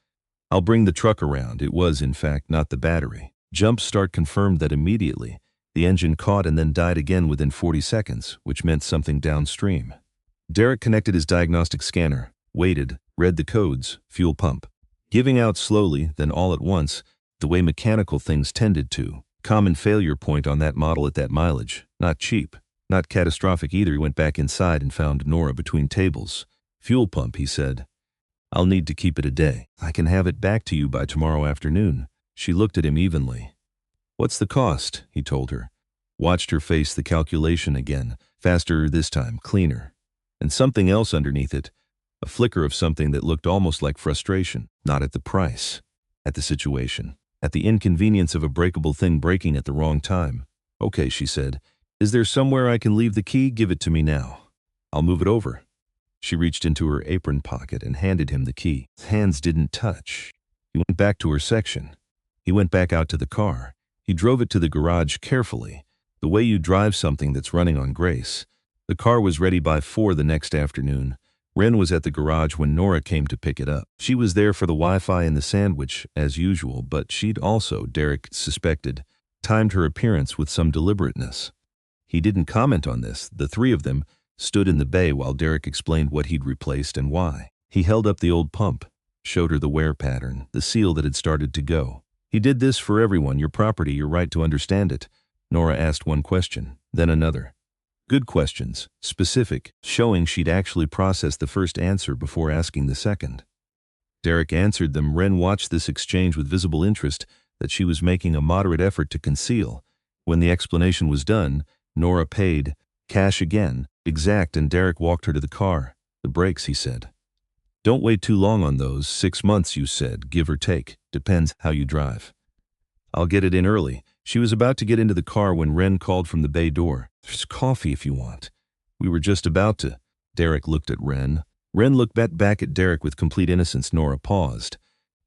"I'll bring the truck around." It was, in fact, not the battery. Jump start confirmed that immediately. The engine caught and then died again within 40 seconds, which meant something downstream. Derek connected his diagnostic scanner, waited, read the codes, fuel pump. Giving out slowly, then all at once, the way mechanical things tended to. Common failure point on that model at that mileage. Not cheap. Not catastrophic either. He went back inside and found Nora between tables. "Fuel pump," he said. "I'll need to keep it a day. I can have it back to you by tomorrow afternoon." She looked at him evenly. "What's the cost?" he told her. Watched her face the calculation again. Faster this time, cleaner. And something else underneath it. A flicker of something that looked almost like frustration. Not at the price. At the situation. At the inconvenience of a breakable thing breaking at the wrong time. "Okay," she said. "Is there somewhere I can leave the key? Give it to me now. I'll move it over." She reached into her apron pocket and handed him the key. His hands didn't touch. He went back to her section. He went back out to the car. He drove it to the garage carefully, the way you drive something that's running on grace. The car was ready by 4 the next afternoon. Wren was at the garage when Nora came to pick it up. She was there for the Wi-Fi and the sandwich, as usual, but she'd also, Derek suspected, timed her appearance with some deliberateness. He didn't comment on this. The three of them stood in the bay while Derek explained what he'd replaced and why. He held up the old pump, showed her the wear pattern, the seal that had started to go. "He did this for everyone, your property, your right to understand it." Nora asked one question, then another. Good questions, specific, showing she'd actually processed the first answer before asking the second. Derek answered them. Wren watched this exchange with visible interest that she was making a moderate effort to conceal. When the explanation was done, Nora paid, cash again, exact, and Derek walked her to the car. "The brakes," he said. Don't wait too long on those. 6 months, you said, give or take. Depends how you drive. I'll get it in early. She was about to get into the car when Wren called from the bay door. There's coffee if you want. We were just about to. Derek looked at Wren. Wren looked back at Derek with complete innocence. Nora paused.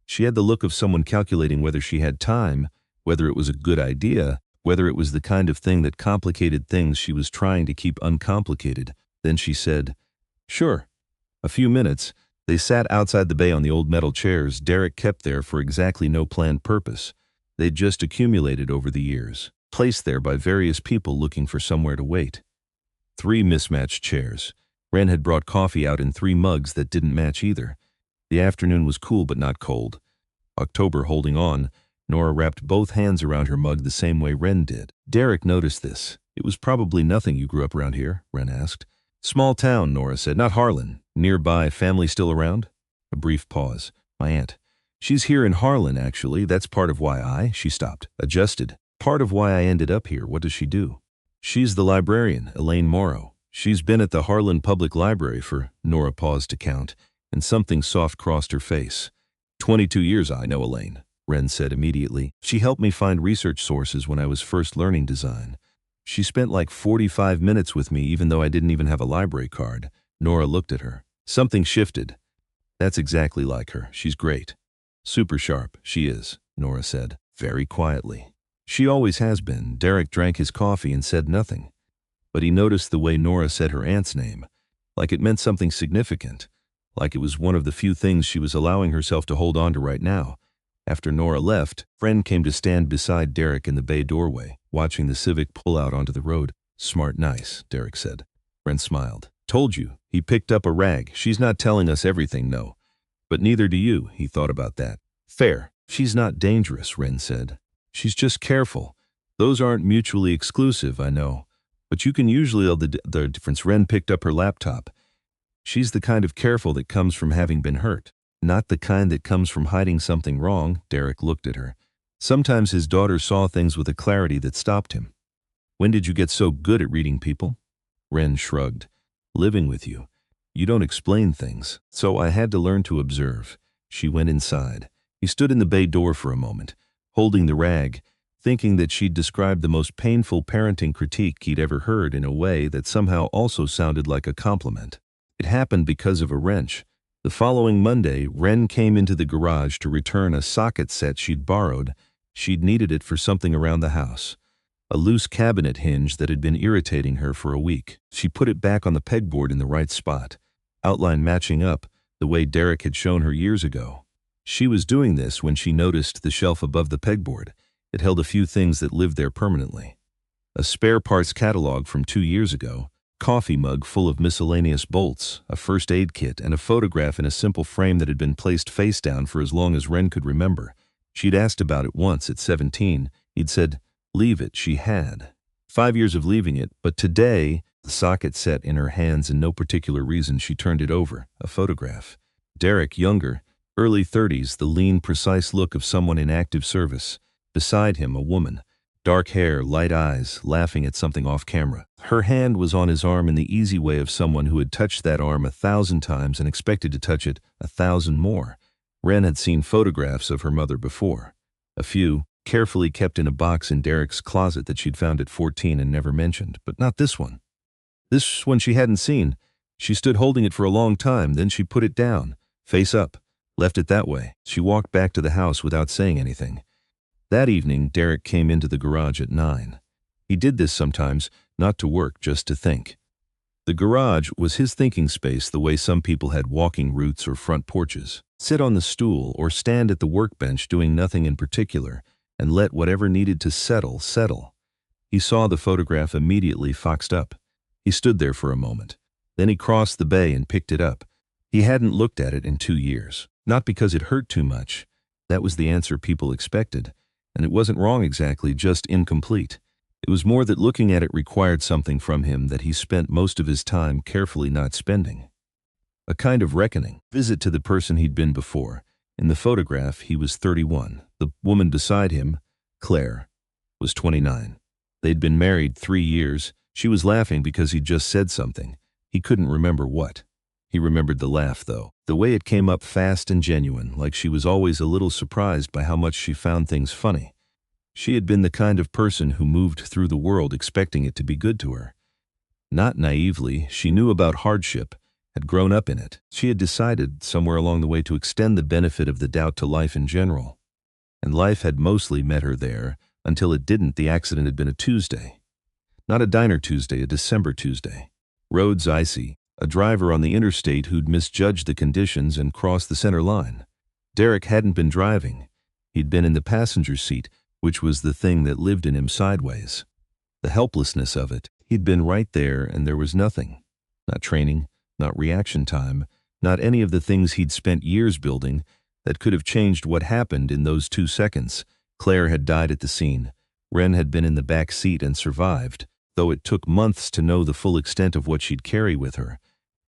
She had the look of someone calculating whether she had time, whether it was a good idea, whether it was the kind of thing that complicated things she was trying to keep uncomplicated. Then she said, "Sure." A few minutes, they sat outside the bay on the old metal chairs Derek kept there for exactly no planned purpose. They'd just accumulated over the years, placed there by various people looking for somewhere to wait. 3 mismatched chairs. Wren had brought coffee out in 3 mugs that didn't match either. The afternoon was cool but not cold. October holding on, Nora wrapped both hands around her mug the same way Wren did. Derek noticed this. "It was probably nothing. You grew up around here?" Wren asked. "Small town," Nora said. "Not Harlan. Nearby. Family still around?" A brief pause. "My aunt. She's here in Harlan, actually. That's part of why She stopped, adjusted. "Part of why I ended up here. What does she do?" "She's the librarian, Elaine Morrow. She's been at the Harlan Public Library for..." Nora paused to count, and something soft crossed her face. 22 years. I know Elaine," Wren said immediately. "She helped me find research sources when I was first learning design. She spent like 45 minutes with me even though I didn't even have a library card." Nora looked at her. Something shifted. "That's exactly like her. She's great." "Super sharp, she is," Nora said, very quietly. "She always has been." Derek drank his coffee and said nothing. But he noticed the way Nora said her aunt's name, like it meant something significant, like it was one of the few things she was allowing herself to hold on to right now. After Nora left, Wren came to stand beside Derek in the bay doorway, watching the Civic pull out onto the road. "Smart, nice," Derek said. Wren smiled. "Told you." He picked up a rag. "She's not telling us everything, no. But neither do you." He thought about that. "Fair. She's not dangerous," Wren said. "She's just careful. Those aren't mutually exclusive, I know. But you can usually tell the difference." Wren picked up her laptop. "She's the kind of careful that comes from having been hurt. Not the kind that comes from hiding something wrong." Derek looked at her. Sometimes his daughter saw things with a clarity that stopped him. "When did you get so good at reading people?" Wren shrugged. "Living with you. You don't explain things, so I had to learn to observe." She went inside. He stood in the bay door for a moment, holding the rag, thinking that she'd described the most painful parenting critique he'd ever heard in a way that somehow also sounded like a compliment. It happened because of a wrench. The following Monday, Wren came into the garage to return a socket set she'd borrowed. She'd needed it for something around the house. A loose cabinet hinge that had been irritating her for a week. She put it back on the pegboard in the right spot, outline matching up the way Derek had shown her years ago. She was doing this when she noticed the shelf above the pegboard. It held a few things that lived there permanently. A spare parts catalog from 2 years ago, coffee mug full of miscellaneous bolts, a first aid kit, and a photograph in a simple frame that had been placed face down for as long as Wren could remember. She'd asked about it once at 17. He'd said, "Leave it." She had. 5 years of leaving it, but today, the socket set in her hands and no particular reason, she turned it over. A photograph. Derek, younger, early 30s, the lean, precise look of someone in active service. Beside him, a woman. Dark hair, light eyes, laughing at something off camera. Her hand was on his arm in the easy way of someone who had touched that arm 1,000 times and expected to touch it 1,000 more. Wren had seen photographs of her mother before. A few, carefully kept in a box in Derek's closet that she'd found at 14 and never mentioned, but not this one. This one she hadn't seen. She stood holding it for a long time, then she put it down, face up, left it that way. She walked back to the house without saying anything. That evening, Derek came into the garage at 9. He did this sometimes, not to work, just to think. The garage was his thinking space the way some people had walking routes or front porches. Sit on the stool or stand at the workbench doing nothing in particular and let whatever needed to settle. He saw the photograph immediately foxed up. He stood there for a moment. Then he crossed the bay and picked it up. He hadn't looked at it in 2 years. Not because it hurt too much. That was the answer people expected. And it wasn't wrong exactly, just incomplete. It was more that looking at it required something from him that he spent most of his time carefully not spending. A kind of reckoning. Visit to the person he'd been before. In the photograph, he was 31. The woman beside him, Claire, was 29. They'd been married 3 years. She was laughing because he'd just said something. He couldn't remember what. He remembered the laugh, though. The way it came up fast and genuine, like she was always a little surprised by how much she found things funny. She had been the kind of person who moved through the world expecting it to be good to her. Not naively, she knew about hardship, had grown up in it. She had decided, somewhere along the way, to extend the benefit of the doubt to life in general. And life had mostly met her there, until it didn't. The accident had been a Tuesday. Not a diner Tuesday, a December Tuesday. Roads icy, a driver on the interstate who'd misjudged the conditions and crossed the center line. Derek hadn't been driving. He'd been in the passenger seat, which was the thing that lived in him sideways. The helplessness of it. He'd been right there and there was nothing. Not training, not reaction time, not any of the things he'd spent years building that could have changed what happened in those 2 seconds. Claire had died at the scene. Wren had been in the back seat and survived, though it took months to know the full extent of what she'd carry with her.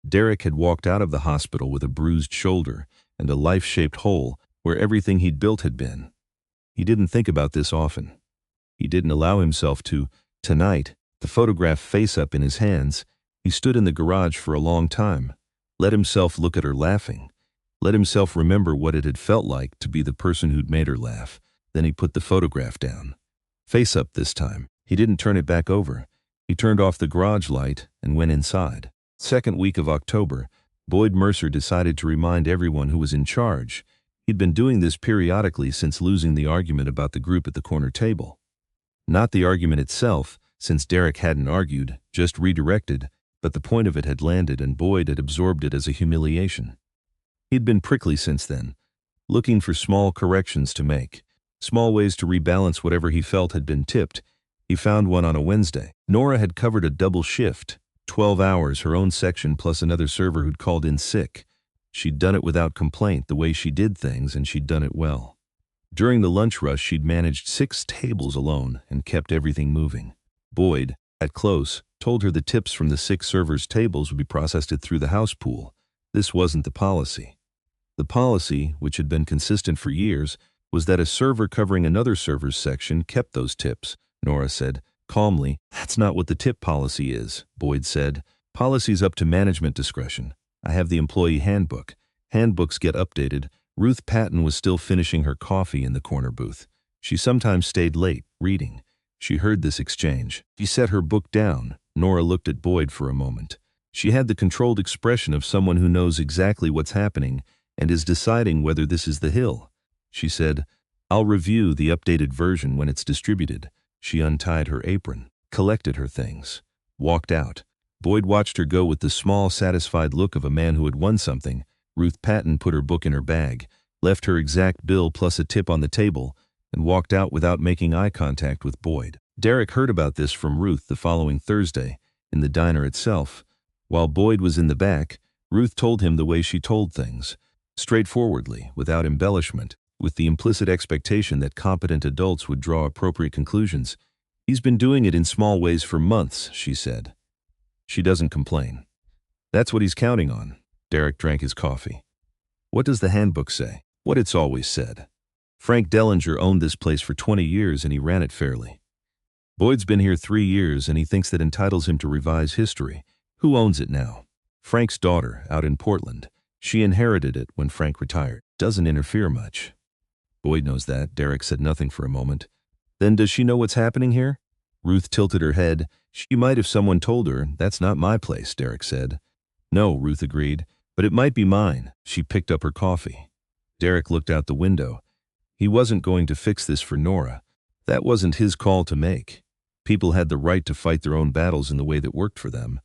Derek had walked out of the hospital with a bruised shoulder and a life-shaped hole where everything he'd built had been. He didn't think about this often. He didn't allow himself to. Tonight, the photograph face up in his hands, he stood in the garage for a long time, let himself look at her laughing, let himself remember what it had felt like to be the person who'd made her laugh. Then he put the photograph down. Face up this time. He didn't turn it back over. He turned off the garage light and went inside. Second week of October, Boyd Mercer decided to remind everyone who was in charge. He'd been doing this periodically since losing the argument about the group at the corner table. Not the argument itself, since Derek hadn't argued, just redirected, but the point of it had landed and Boyd had absorbed it as a humiliation. He'd been prickly since then, looking for small corrections to make, small ways to rebalance whatever he felt had been tipped. He found one on a Wednesday. Nora had covered a double shift, 12 hours, her own section plus another server who'd called in sick. She'd done it without complaint, the way she did things, and she'd done it well. During the lunch rush, she'd managed 6 tables alone and kept everything moving. Boyd, at close, told her the tips from the 6 servers' tables would be processed through the house pool. This wasn't the policy. The policy, which had been consistent for years, was that a server covering another server's section kept those tips. Nora said, calmly. That's not what the tip policy is, Boyd said. Policy's up to management discretion. I have the employee handbook. Handbooks get updated. Ruth Patton was still finishing her coffee in the corner booth. She sometimes stayed late, reading. She heard this exchange. She set her book down. Nora looked at Boyd for a moment. She had the controlled expression of someone who knows exactly what's happening and is deciding whether this is the hill. She said, I'll review the updated version when it's distributed. She untied her apron, collected her things, walked out. Boyd watched her go with the small, satisfied look of a man who had won something. Ruth Patton put her book in her bag, left her exact bill plus a tip on the table, and walked out without making eye contact with Boyd. Derek heard about this from Ruth the following Thursday, in the diner itself. While Boyd was in the back, Ruth told him the way she told things, straightforwardly, without embellishment, with the implicit expectation that competent adults would draw appropriate conclusions. He's been doing it in small ways for months, she said. She doesn't complain. That's what he's counting on. Derek drank his coffee. What does the handbook say? What it's always said. Frank Dellinger owned this place for 20 years and he ran it fairly. Boyd's been here 3 years and he thinks that entitles him to revise history. Who owns it now? Frank's daughter, out in Portland. She inherited it when Frank retired. Doesn't interfere much. Boyd knows that. Derek said nothing for a moment. Then does she know what's happening here? Ruth tilted her head. She might if someone told her. That's not my place, Derek said. No, Ruth agreed, but it might be mine. She picked up her coffee. Derek looked out the window. He wasn't going to fix this for Nora. That wasn't his call to make. People had the right to fight their own battles in the way that worked for them.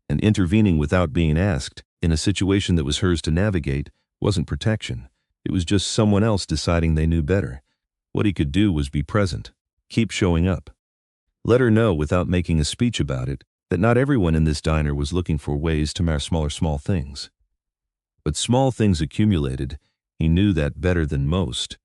And intervening without being asked, in a situation that was hers to navigate, wasn't protection. It was just someone else deciding they knew better. What he could do was be present. Keep showing up. Let her know without making a speech about it that not everyone in this diner was looking for ways to mar small things. But small things accumulated. He knew that better than most.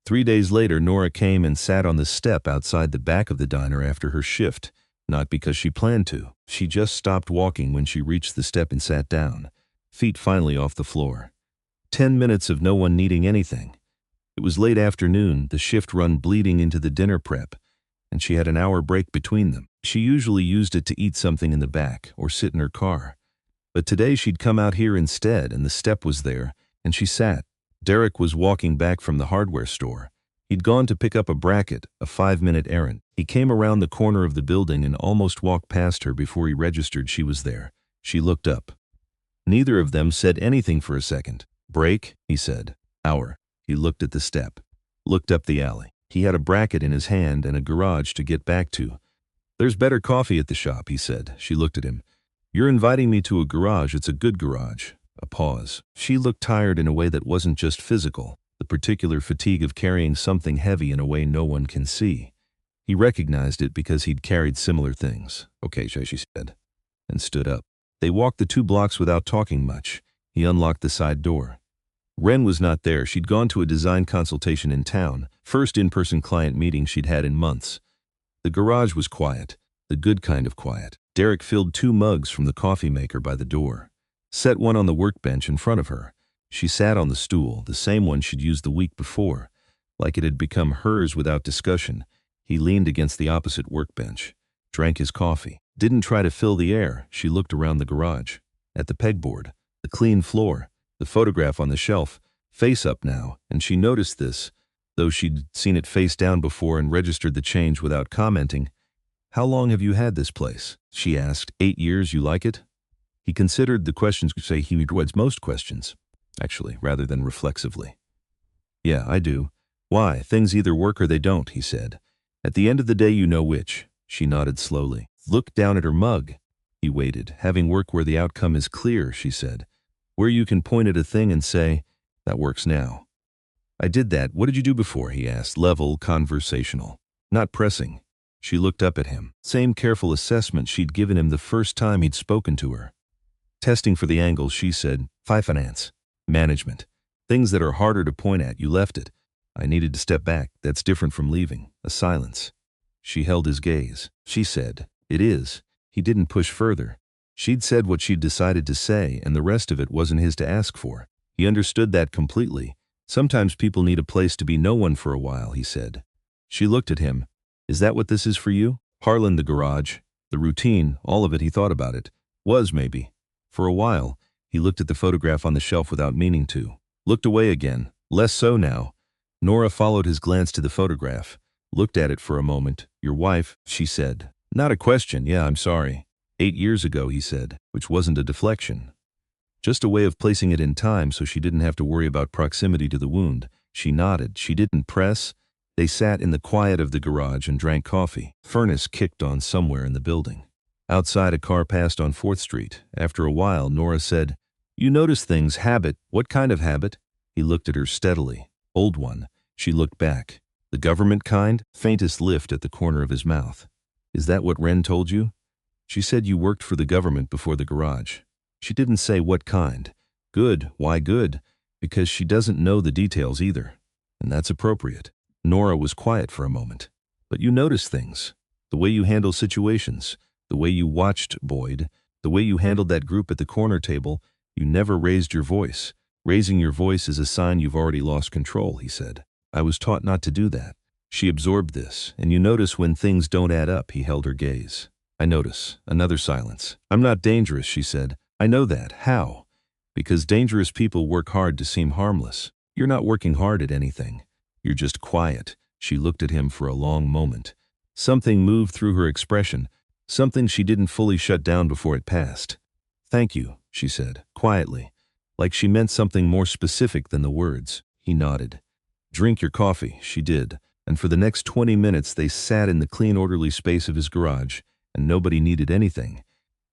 3 days later, Nora came and sat on the step outside the back of the diner after her shift, not because she planned to. She just stopped walking when she reached the step and sat down, feet finally off the floor. 10 minutes of no one needing anything. It was late afternoon, the shift run bleeding into the dinner prep, and she had an hour break between them. She usually used it to eat something in the back or sit in her car. But today she'd come out here instead, and the step was there, and she sat. Derek was walking back from the hardware store. He'd gone to pick up a bracket, a 5-minute errand. He came around the corner of the building and almost walked past her before he registered she was there. She looked up. Neither of them said anything for a second. "Break," he said. "Hour." He looked at the step, looked up the alley. He had a bracket in his hand and a garage to get back to. "There's better coffee at the shop," he said. She looked at him. "You're inviting me to a garage. It's a good garage." A pause. She looked tired in a way that wasn't just physical, the particular fatigue of carrying something heavy in a way no one can see. He recognized it because he'd carried similar things. "Okay," she said, and stood up. They walked the 2 blocks without talking much. He unlocked the side door. Ren was not there. She'd gone to a design consultation in town, first in-person client meeting she'd had in months. The garage was quiet, the good kind of quiet. Derek filled 2 mugs from the coffee maker by the door, set one on the workbench in front of her. She sat on the stool, the same one she'd used the week before, like it had become hers without discussion. He leaned against the opposite workbench, drank his coffee. Didn't try to fill the air. She looked around the garage, at the pegboard, the clean floor, the photograph on the shelf, face up now, and she noticed this, though she'd seen it face down before and registered the change without commenting. "How long have you had this place?" she asked. 8 years, you like it?" He considered the questions to say he avoids most questions, actually, rather than reflexively. "Yeah, I do. Why? Things either work or they don't," he said. "At the end of the day, you know which." She nodded slowly. Looked down at her mug. He waited. "Having work where the outcome is clear," she said. "Where you can point at a thing and say, that works now." "I did that. What did you do before?" he asked. Level, conversational. Not pressing. She looked up at him. Same careful assessment she'd given him the first time he'd spoken to her. Testing for the angles, she said, Finance. Management. Things that are harder to point at. You left it. I needed to step back. That's different from leaving." A silence. She held his gaze. She said, "It is." He didn't push further. She'd said what she'd decided to say, and the rest of it wasn't his to ask for. He understood that completely. "Sometimes people need a place to be no one for a while," he said. She looked at him. "Is that what this is for you?" Harlan, the garage, the routine, all of it, he thought about it. Was, maybe. For a while, he looked at the photograph on the shelf without meaning to. Looked away again. Less so now. Nora followed his glance to the photograph. Looked at it for a moment. "Your wife," she said. "Not a question. Yeah, I'm sorry." 8 years ago, he said, which wasn't a deflection. Just a way of placing it in time so she didn't have to worry about proximity to the wound. She nodded. She didn't press. They sat in the quiet of the garage and drank coffee. Furnace kicked on somewhere in the building. Outside, a car passed on 4th Street. After a while, Nora said, "You notice things. Habit. What kind of habit?" He looked at her steadily. "Old one." She looked back. "The government kind?" Faintest lift at the corner of his mouth. "Is that what Ren told you?" "She said you worked for the government before the garage." She didn't say what kind. Good. Why good? Because she doesn't know the details either. And that's appropriate. Nora was quiet for a moment. "But you notice things. The way you handle situations. The way you watched Boyd. The way you handled that group at the corner table. You never raised your voice. Raising your voice is a sign you've already lost control," he said. "I was taught not to do that." She absorbed this. "And you notice when things don't add up." He held her gaze. "I notice." Another silence. "I'm not dangerous," she said. "I know that." "How?" "Because dangerous people work hard to seem harmless. You're not working hard at anything. You're just quiet." She looked at him for a long moment. Something moved through her expression, something she didn't fully shut down before it passed. "Thank you," she said, quietly, like she meant something more specific than the words. He nodded. "Drink your coffee." She did, and for the next 20 minutes they sat in the clean, orderly space of his garage, and nobody needed anything.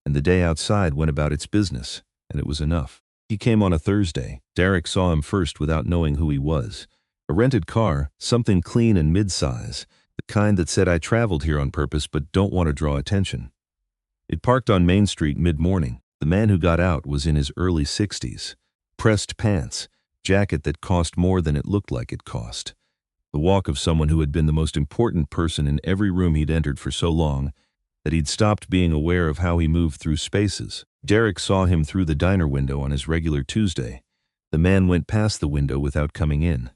And the day outside went about its business, and it was enough. He came on a Thursday. Derek saw him first without knowing who he was. A rented car, something clean and mid-size, the kind that said, "I traveled here on purpose but don't want to draw attention." It parked on Main Street mid-morning. The man who got out was in his early 60s. Pressed pants, jacket that cost more than it looked like it cost. The walk of someone who had been the most important person in every room he'd entered for so long that he'd stopped being aware of how he moved through spaces. Derek saw him through the diner window on his regular Tuesday. The man went past the window without coming in.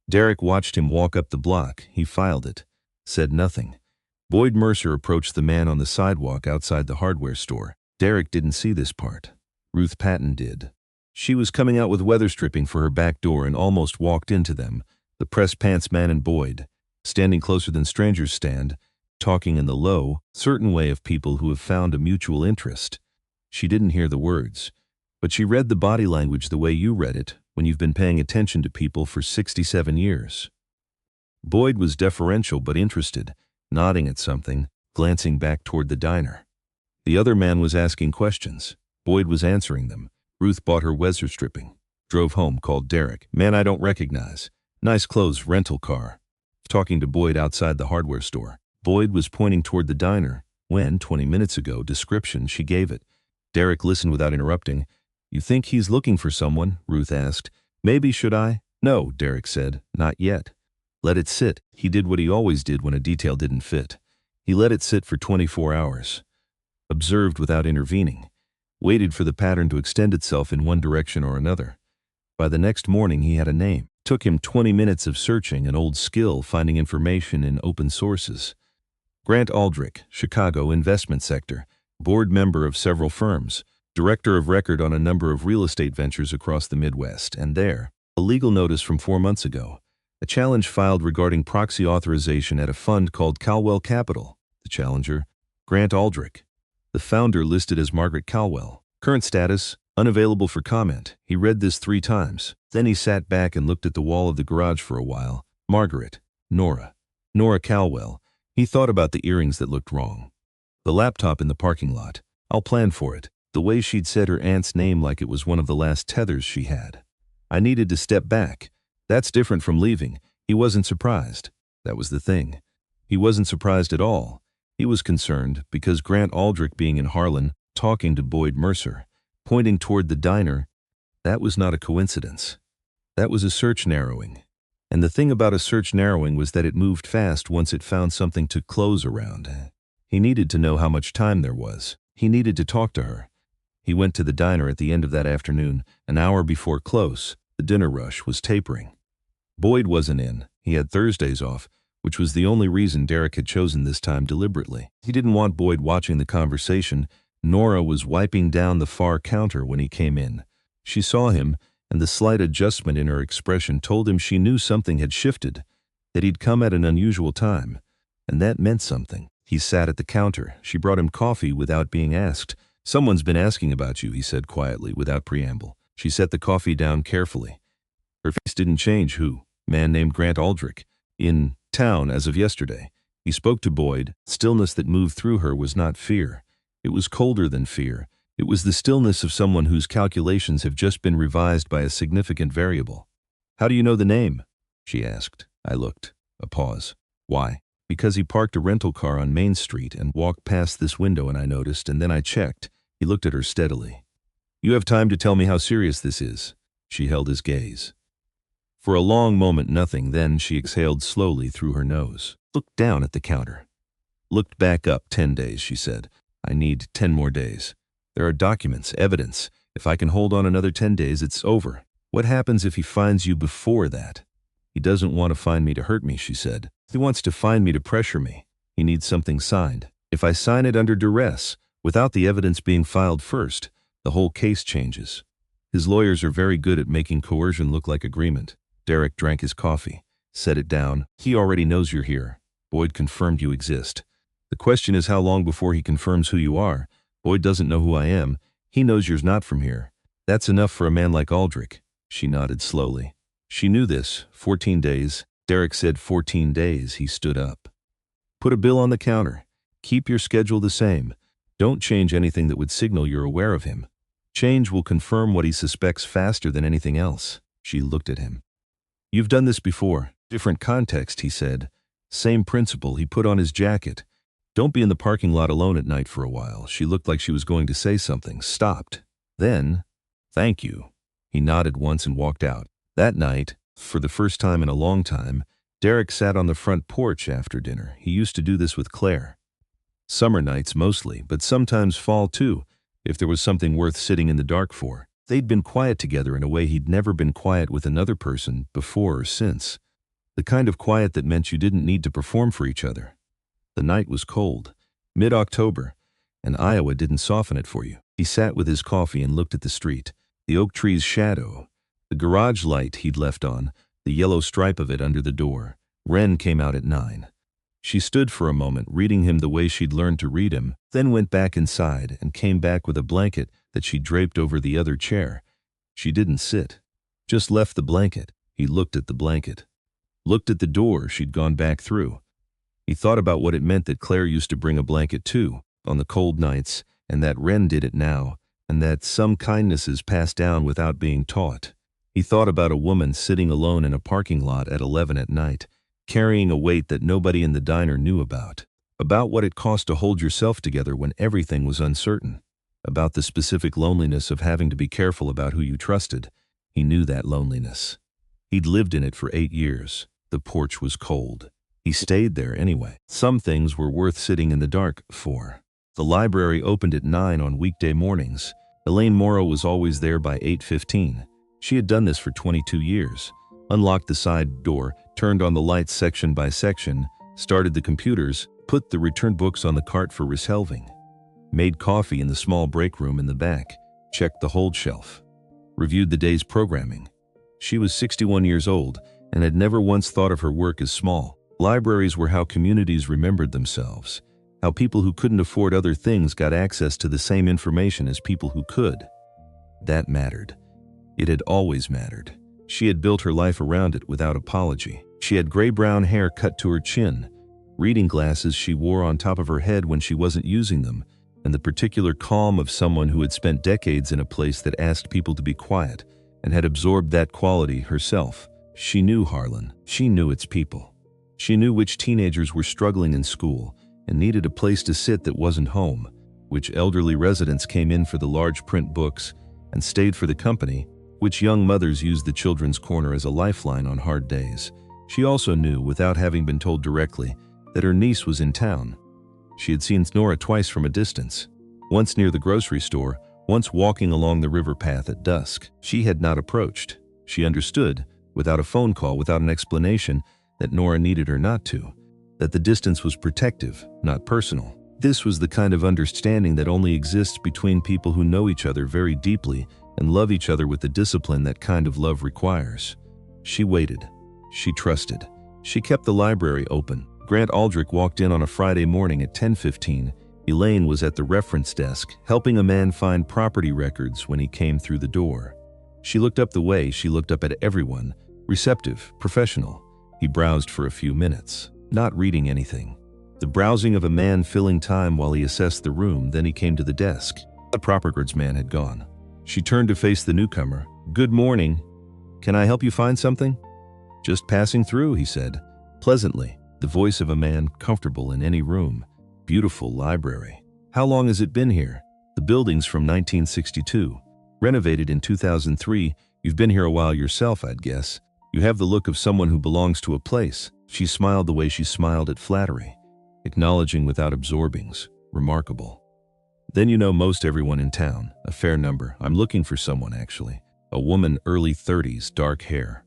Derek watched him walk up the block. He filed it, said nothing. Boyd Mercer approached the man on the sidewalk outside the hardware store. Derek didn't see this part. Ruth Patton did. She was coming out with weather stripping for her back door and almost walked into them, the press pants man and Boyd, standing closer than strangers stand, talking in the low, certain way of people who have found a mutual interest. She didn't hear the words, but she read the body language the way you read it when you've been paying attention to people for 67 years. Boyd was deferential but interested, nodding at something, glancing back toward the diner. The other man was asking questions. Boyd was answering them. Ruth bought her weather stripping. Drove home, called Derek. Man I don't recognize. Nice clothes, rental car. Talking to Boyd outside the hardware store. Boyd was pointing toward the diner when, 20 minutes ago, description, she gave it. Derek listened without interrupting. You think he's looking for someone? Ruth asked. Maybe should I? No, Derek said. Not yet. Let it sit. He did what he always did when a detail didn't fit. He let it sit for 24 hours. Observed without intervening. Waited for the pattern to extend itself in one direction or another. By the next morning he had a name. Took him 20 minutes of searching, an old skill finding information in open sources. Grant Aldrich, Chicago investment sector, board member of several firms, director of record on a number of real estate ventures across the Midwest, and there, a legal notice from 4 months ago. A challenge filed regarding proxy authorization at a fund called Calwell Capital. The challenger, Grant Aldrich. The founder listed as Margaret Calwell. Current status, unavailable for comment. He read this 3 times. Then he sat back and looked at the wall of the garage for a while. Margaret. Nora. Nora Calwell. He thought about the earrings that looked wrong. The laptop in the parking lot. I'll plan for it. The way she'd said her aunt's name like it was one of the last tethers she had. I needed to step back. That's different from leaving. He wasn't surprised. That was the thing. He wasn't surprised at all. He was concerned because Grant Aldrich being in Harlan, talking to Boyd Mercer, pointing toward the diner, that was not a coincidence. That was a search narrowing. And the thing about a search narrowing was that it moved fast once it found something to close around. He needed to know how much time there was. He needed to talk to her. He went to the diner at the end of that afternoon, an hour before close. The dinner rush was tapering. Boyd wasn't in. He had Thursdays off, which was the only reason Derek had chosen this time deliberately. He didn't want Boyd watching the conversation. Nora was wiping down the far counter when he came in. She saw him, and the slight adjustment in her expression told him she knew something had shifted, that he'd come at an unusual time, and that meant something. He sat at the counter. She brought him coffee without being asked. Someone's been asking about you, he said quietly, without preamble. She set the coffee down carefully. Her face didn't change. Who? Man named Grant Aldrich. In town as of yesterday. He spoke to Boyd. Stillness that moved through her was not fear. It was colder than fear. It was the stillness of someone whose calculations have just been revised by a significant variable. How do you know the name? She asked. I looked. A pause. Why? Because he parked a rental car on Main Street and walked past this window and I noticed, and then I checked. He looked at her steadily. You have time to tell me how serious this is. She held his gaze. For a long moment nothing, then she exhaled slowly through her nose. Looked down at the counter. Looked back up. 10 days, she said. I need 10 more days. There are documents, evidence. If I can hold on another 10 days, it's over. What happens if he finds you before that? He doesn't want to find me to hurt me, she said. He wants to find me to pressure me. He needs something signed. If I sign it under duress, without the evidence being filed first, the whole case changes. His lawyers are very good at making coercion look like agreement. Derek drank his coffee, set it down. He already knows you're here. Boyd confirmed you exist. The question is how long before he confirms who you are. Boyd doesn't know who I am. He knows you're not from here. That's enough for a man like Aldrich. She nodded slowly. She knew this. 14 days. Derek said 14 days. He stood up. Put a bill on the counter. Keep your schedule the same. Don't change anything that would signal you're aware of him. Change will confirm what he suspects faster than anything else. She looked at him. You've done this before. Different context, he said. Same principle. He put on his jacket. Don't be in the parking lot alone at night for a while. She looked like she was going to say something, stopped. Then, thank you. He nodded once and walked out. That night, for the first time in a long time, Derek sat on the front porch after dinner. He used to do this with Claire. Summer nights mostly, but sometimes fall too, if there was something worth sitting in the dark for. They'd been quiet together in a way he'd never been quiet with another person before or since. The kind of quiet that meant you didn't need to perform for each other. The night was cold, mid-October, and Iowa didn't soften it for you. He sat with his coffee and looked at the street, the oak tree's shadow, the garage light he'd left on, the yellow stripe of it under the door. Ren came out at 9. She stood for a moment, reading him the way she'd learned to read him, then went back inside and came back with a blanket that she draped over the other chair. She didn't sit, just left the blanket. He looked at the blanket, looked at the door she'd gone back through. He thought about what it meant that Claire used to bring a blanket too, on the cold nights, and that Ren did it now, and that some kindness is passed down without being taught. He thought about a woman sitting alone in a parking lot at 11 at night, carrying a weight that nobody in the diner knew about what it cost to hold yourself together when everything was uncertain, about the specific loneliness of having to be careful about who you trusted. He knew that loneliness. He'd lived in it for 8 years. The porch was cold. He stayed there anyway. Some things were worth sitting in the dark for. The library opened at 9 on weekday mornings. Elaine Morrow was always there by 8:15. She had done this for 22 years. Unlocked the side door, turned on the lights section by section, started the computers, put the returned books on the cart for reselving, made coffee in the small break room in the back, checked the hold shelf, reviewed the day's programming. She was 61 years old and had never once thought of her work as small. Libraries were how communities remembered themselves, how people who couldn't afford other things got access to the same information as people who could. That mattered. It had always mattered. She had built her life around it without apology. She had gray-brown hair cut to her chin, reading glasses she wore on top of her head when she wasn't using them, and the particular calm of someone who had spent decades in a place that asked people to be quiet and had absorbed that quality herself. She knew Harlan. She knew its people. She knew which teenagers were struggling in school and needed a place to sit that wasn't home, which elderly residents came in for the large print books and stayed for the company, which young mothers used the children's corner as a lifeline on hard days. She also knew, without having been told directly, that her niece was in town. She had seen Nora twice from a distance, once near the grocery store, once walking along the river path at dusk. She had not approached. She understood, without a phone call, without an explanation, that Nora needed her not to, that the distance was protective, not personal. This was the kind of understanding that only exists between people who know each other very deeply and love each other with the discipline that kind of love requires. She waited. She trusted. She kept the library open. Grant Aldrich walked in on a Friday morning at 10:15. Elaine was at the reference desk, helping a man find property records when he came through the door. She looked up the way she looked up at everyone, receptive, professional. He browsed for a few minutes, not reading anything. The browsing of a man filling time while he assessed the room, then he came to the desk. The property records man had gone. She turned to face the newcomer. "Good morning. Can I help you find something?" "Just passing through," he said, pleasantly, the voice of a man comfortable in any room. "Beautiful library. How long has it been here?" "The building's from 1962. Renovated in 2003. You've been here a while yourself, I'd guess. You have the look of someone who belongs to a place." She smiled the way she smiled at flattery, acknowledging without absorbings. Remarkable. "Then you know most everyone in town. A fair number. I'm looking for someone, actually. A woman, early 30s, dark hair.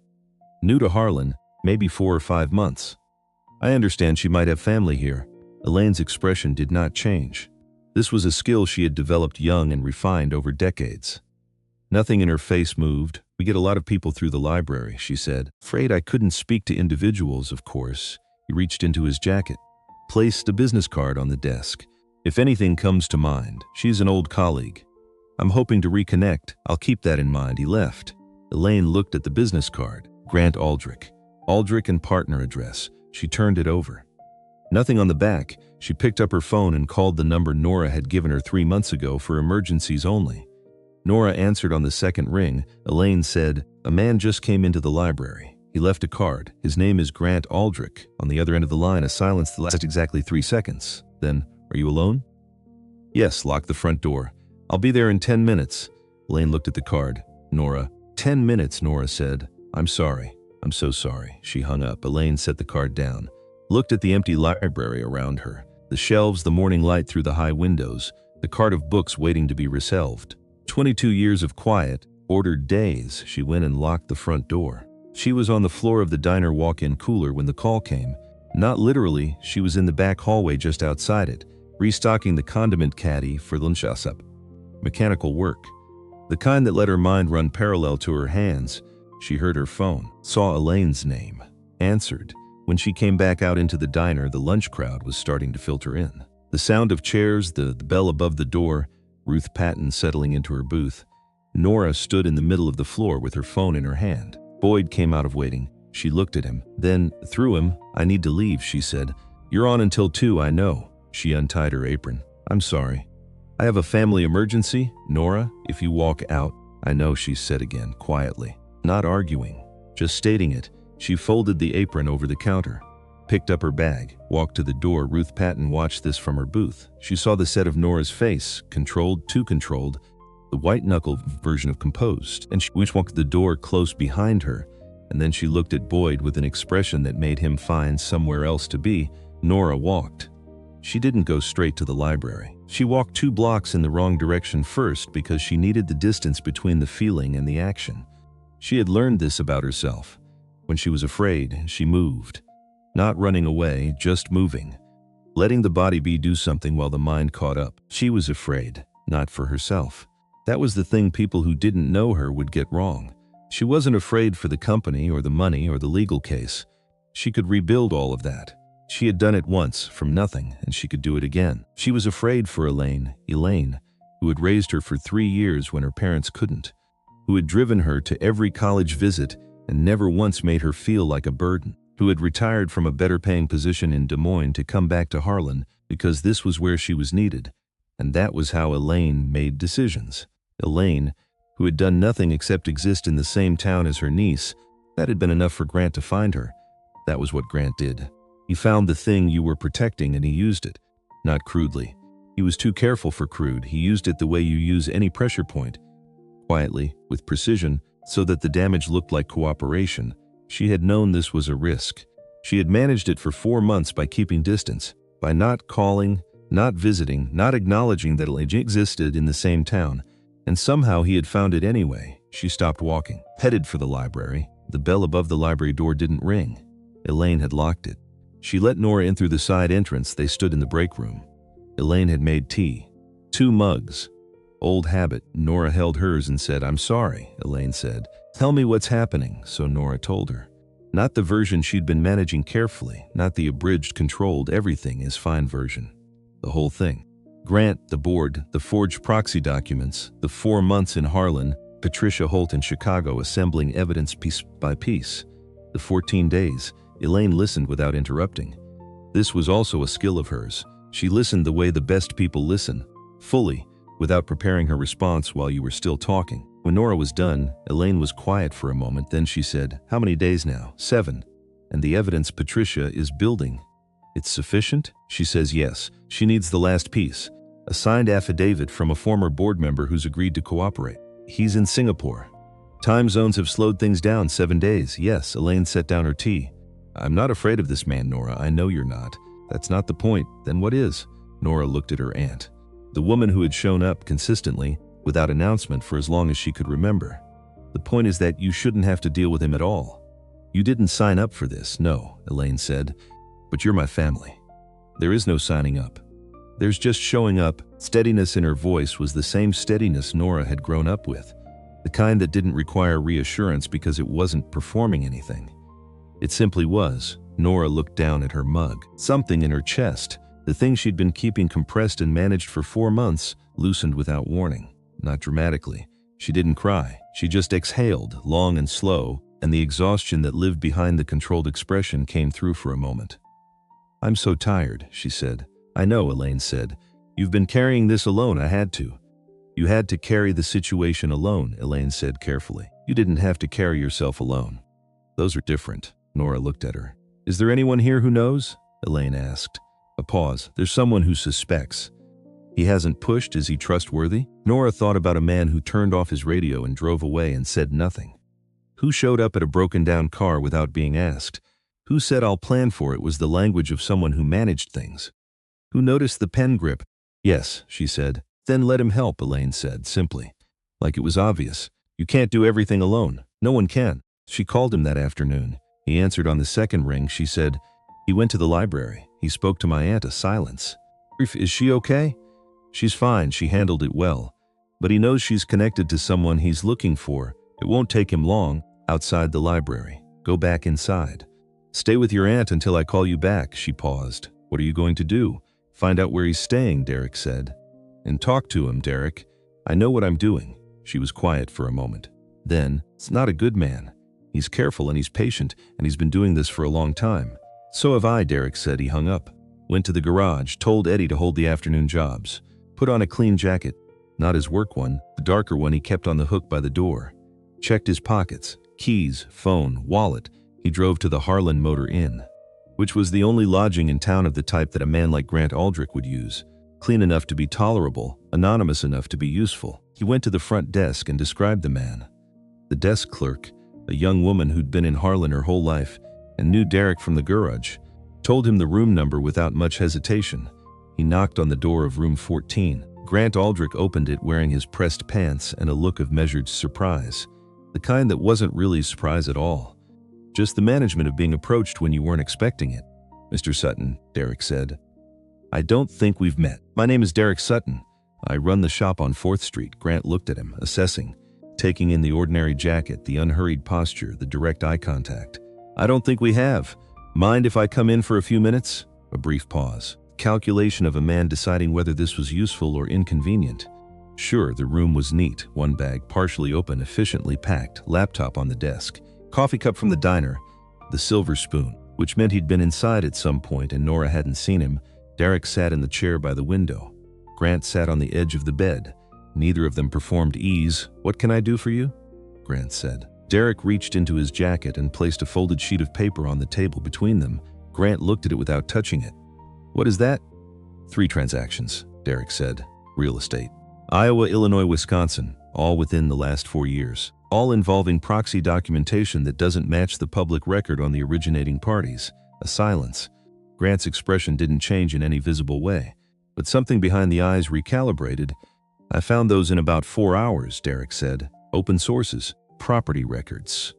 New to Harlan, maybe 4 or 5 months. I understand she might have family here." Elaine's expression did not change. This was a skill she had developed young and refined over decades. Nothing in her face moved. "We get a lot of people through the library," she said. "Afraid I couldn't speak to individuals, of course." He reached into his jacket, placed a business card on the desk. "If anything comes to mind, she's an old colleague. I'm hoping to reconnect. I'll keep that in mind." He left. Elaine looked at the business card. Grant Aldrich. Aldrich and partner address. She turned it over. Nothing on the back. She picked up her phone and called the number Nora had given her 3 months ago for emergencies only. Nora answered on the second ring. Elaine said, "A man just came into the library. He left a card. His name is Grant Aldrich." On the other end of the line, a silence that lasted exactly 3 seconds. Then, "Are you alone?" "Yes, lock the front door. I'll be there in 10 minutes. Elaine looked at the card. Nora. 10 minutes, Nora said. "I'm sorry. I'm so sorry." She hung up. Elaine set the card down, looked at the empty library around her, the shelves, the morning light through the high windows, the cart of books waiting to be reselved. 22 years of quiet, ordered days. She went and locked the front door. She was on the floor of the diner walk-in cooler when the call came. Not literally, she was in the back hallway just outside it, restocking the condiment caddy for lunch. mechanical work. The kind that let her mind run parallel to her hands. She heard her phone, saw Elaine's name, answered. When she came back out into the diner, the lunch crowd was starting to filter in. The sound of chairs, the bell above the door, Ruth Patton settling into her booth. Nora stood in the middle of the floor with her phone in her hand. Boyd came out of waiting. She looked at him, then through him. "I need to leave," she said. "You're on until 2, I know." She untied her apron. "I'm sorry. I have a family emergency. Nora, if you walk out." "I know," she said again, quietly. Not arguing, just stating it. She folded the apron over the counter, picked up her bag, walked to the door. Ruth Patton watched this from her booth. She saw the set of Nora's face, controlled, too controlled, the white-knuckle version of composed, and she walked the door close behind her, and then she looked at Boyd with an expression that made him find somewhere else to be. Nora walked. She didn't go straight to the library. She walked 2 blocks in the wrong direction first because she needed the distance between the feeling and the action. She had learned this about herself. When she was afraid, she moved. Not running away, just moving. Letting the body do something while the mind caught up. She was afraid, not for herself. That was the thing people who didn't know her would get wrong. She wasn't afraid for the company or the money or the legal case. She could rebuild all of that. She had done it once, from nothing, and she could do it again. She was afraid for Elaine, who had raised her for 3 years when her parents couldn't, who had driven her to every college visit and never once made her feel like a burden, who had retired from a better-paying position in Des Moines to come back to Harlan because this was where she was needed, and that was how Elaine made decisions. Elaine, who had done nothing except exist in the same town as her niece. That had been enough for Grant to find her. That was what Grant did. He found the thing you were protecting and he used it. Not crudely. He was too careful for crude. He used it the way you use any pressure point. Quietly, with precision, so that the damage looked like cooperation. She had known this was a risk. She had managed it for 4 months by keeping distance, by not calling, not visiting, not acknowledging that Elaine existed in the same town. And somehow he had found it anyway. She stopped walking, headed for the library. The bell above the library door didn't ring. Elaine had locked it. She let Nora in through the side entrance. They stood in the break room. Elaine had made tea. 2 mugs. Old habit. Nora held hers and said, "I'm sorry," Elaine said. "Tell me what's happening," so Nora told her. Not the version she'd been managing carefully, not the abridged, controlled, everything is fine version. The whole thing. Grant, the board, the forged proxy documents, the 4 months in Harlan, Patricia Holt in Chicago assembling evidence piece by piece. The 14 days. Elaine listened without interrupting. This was also a skill of hers. She listened the way the best people listen, fully, without preparing her response while you were still talking. When Nora was done, Elaine was quiet for a moment, then she said, "How many days now?" 7. "And the evidence Patricia is building. It's sufficient?" She says yes. She needs the last piece. A signed affidavit from a former board member who's agreed to cooperate. He's in Singapore. Time zones have slowed things down. 7 days. Yes, Elaine set down her tea. "I'm not afraid of this man, Nora. I know you're not. That's not the point. Then what is?" Nora looked at her aunt. The woman who had shown up consistently, without announcement for as long as she could remember. "The point is that you shouldn't have to deal with him at all. You didn't sign up for this." "No," Elaine said. "But you're my family. There is no signing up. There's just showing up." Steadiness in her voice was the same steadiness Nora had grown up with. The kind that didn't require reassurance because it wasn't performing anything. It simply was. Nora looked down at her mug. Something in her chest, the thing she'd been keeping compressed and managed for 4 months, loosened without warning. Not dramatically. She didn't cry. She just exhaled, long and slow, and the exhaustion that lived behind the controlled expression came through for a moment. "I'm so tired," she said. "I know," Elaine said. "You've been carrying this alone. I had to." "You had to carry the situation alone," Elaine said carefully. "You didn't have to carry yourself alone. Those are different." Nora looked at her. "Is there anyone here who knows?" Elaine asked. A pause. "There's someone who suspects. He hasn't pushed. Is he trustworthy?" Nora thought about a man who turned off his radio and drove away and said nothing. Who showed up at a broken-down car without being asked? Who said, "I'll plan for it," was the language of someone who managed things? Who noticed the pen grip? "Yes," she said. "Then let him help," Elaine said, simply. Like it was obvious. "You can't do everything alone. No one can." She called him that afternoon. He answered on the second ring. She said, "He went to the library. He spoke to my aunt." A silence. "Is she okay?" "She's fine. She handled it well." but he knows she's connected to someone he's looking for. It won't take him long. Outside the library. Go back inside. Stay with your aunt until I call you back. She paused. What are you going to do? Find out where he's staying, Derek said. And talk to him, Derek. I know what I'm doing. She was quiet for a moment. Then, it's not a good man. He's careful and he's patient, and he's been doing this for a long time. So have I, Derek said. He hung up. Went to the garage, told Eddie to hold the afternoon jobs. Put on a clean jacket. Not his work one, the darker one he kept on the hook by the door. Checked his pockets, keys, phone, wallet. He drove to the Harlan Motor Inn, which was the only lodging in town of the type that a man like Grant Aldrich would use. Clean enough to be tolerable, anonymous enough to be useful. He went to the front desk and described the man. The desk clerk, a young woman who'd been in Harlan her whole life and knew Derek from the garage, told him the room number without much hesitation. He knocked on the door of room 14. Grant Aldrich opened it wearing his pressed pants and a look of measured surprise. The kind that wasn't really surprise at all. Just the management of being approached when you weren't expecting it. Mr. Sutton, Derek said. I don't think we've met. My name is Derek Sutton. I run the shop on 4th Street. Grant looked at him, assessing, taking in the ordinary jacket, the unhurried posture, the direct eye contact. I don't think we have. Mind if I come in for a few minutes? A brief pause. Calculation of a man deciding whether this was useful or inconvenient. Sure, the room was neat. One bag partially open, efficiently packed, laptop on the desk, coffee cup from the diner, the silver spoon, which meant he'd been inside at some point and Nora hadn't seen him. Derek sat in the chair by the window. Grant sat on the edge of the bed. Neither of them performed ease. What can I do for you? Grant said. Derek reached into his jacket and placed a folded sheet of paper on the table between them. Grant looked at it without touching it. What is that? 3 transactions, Derek said. Real estate. Iowa, Illinois, Wisconsin, all within the last 4 years. All involving proxy documentation that doesn't match the public record on the originating parties. A silence. Grant's expression didn't change in any visible way, but something behind the eyes recalibrated. I found those in about 4 hours, Derek said. Open sources, property records.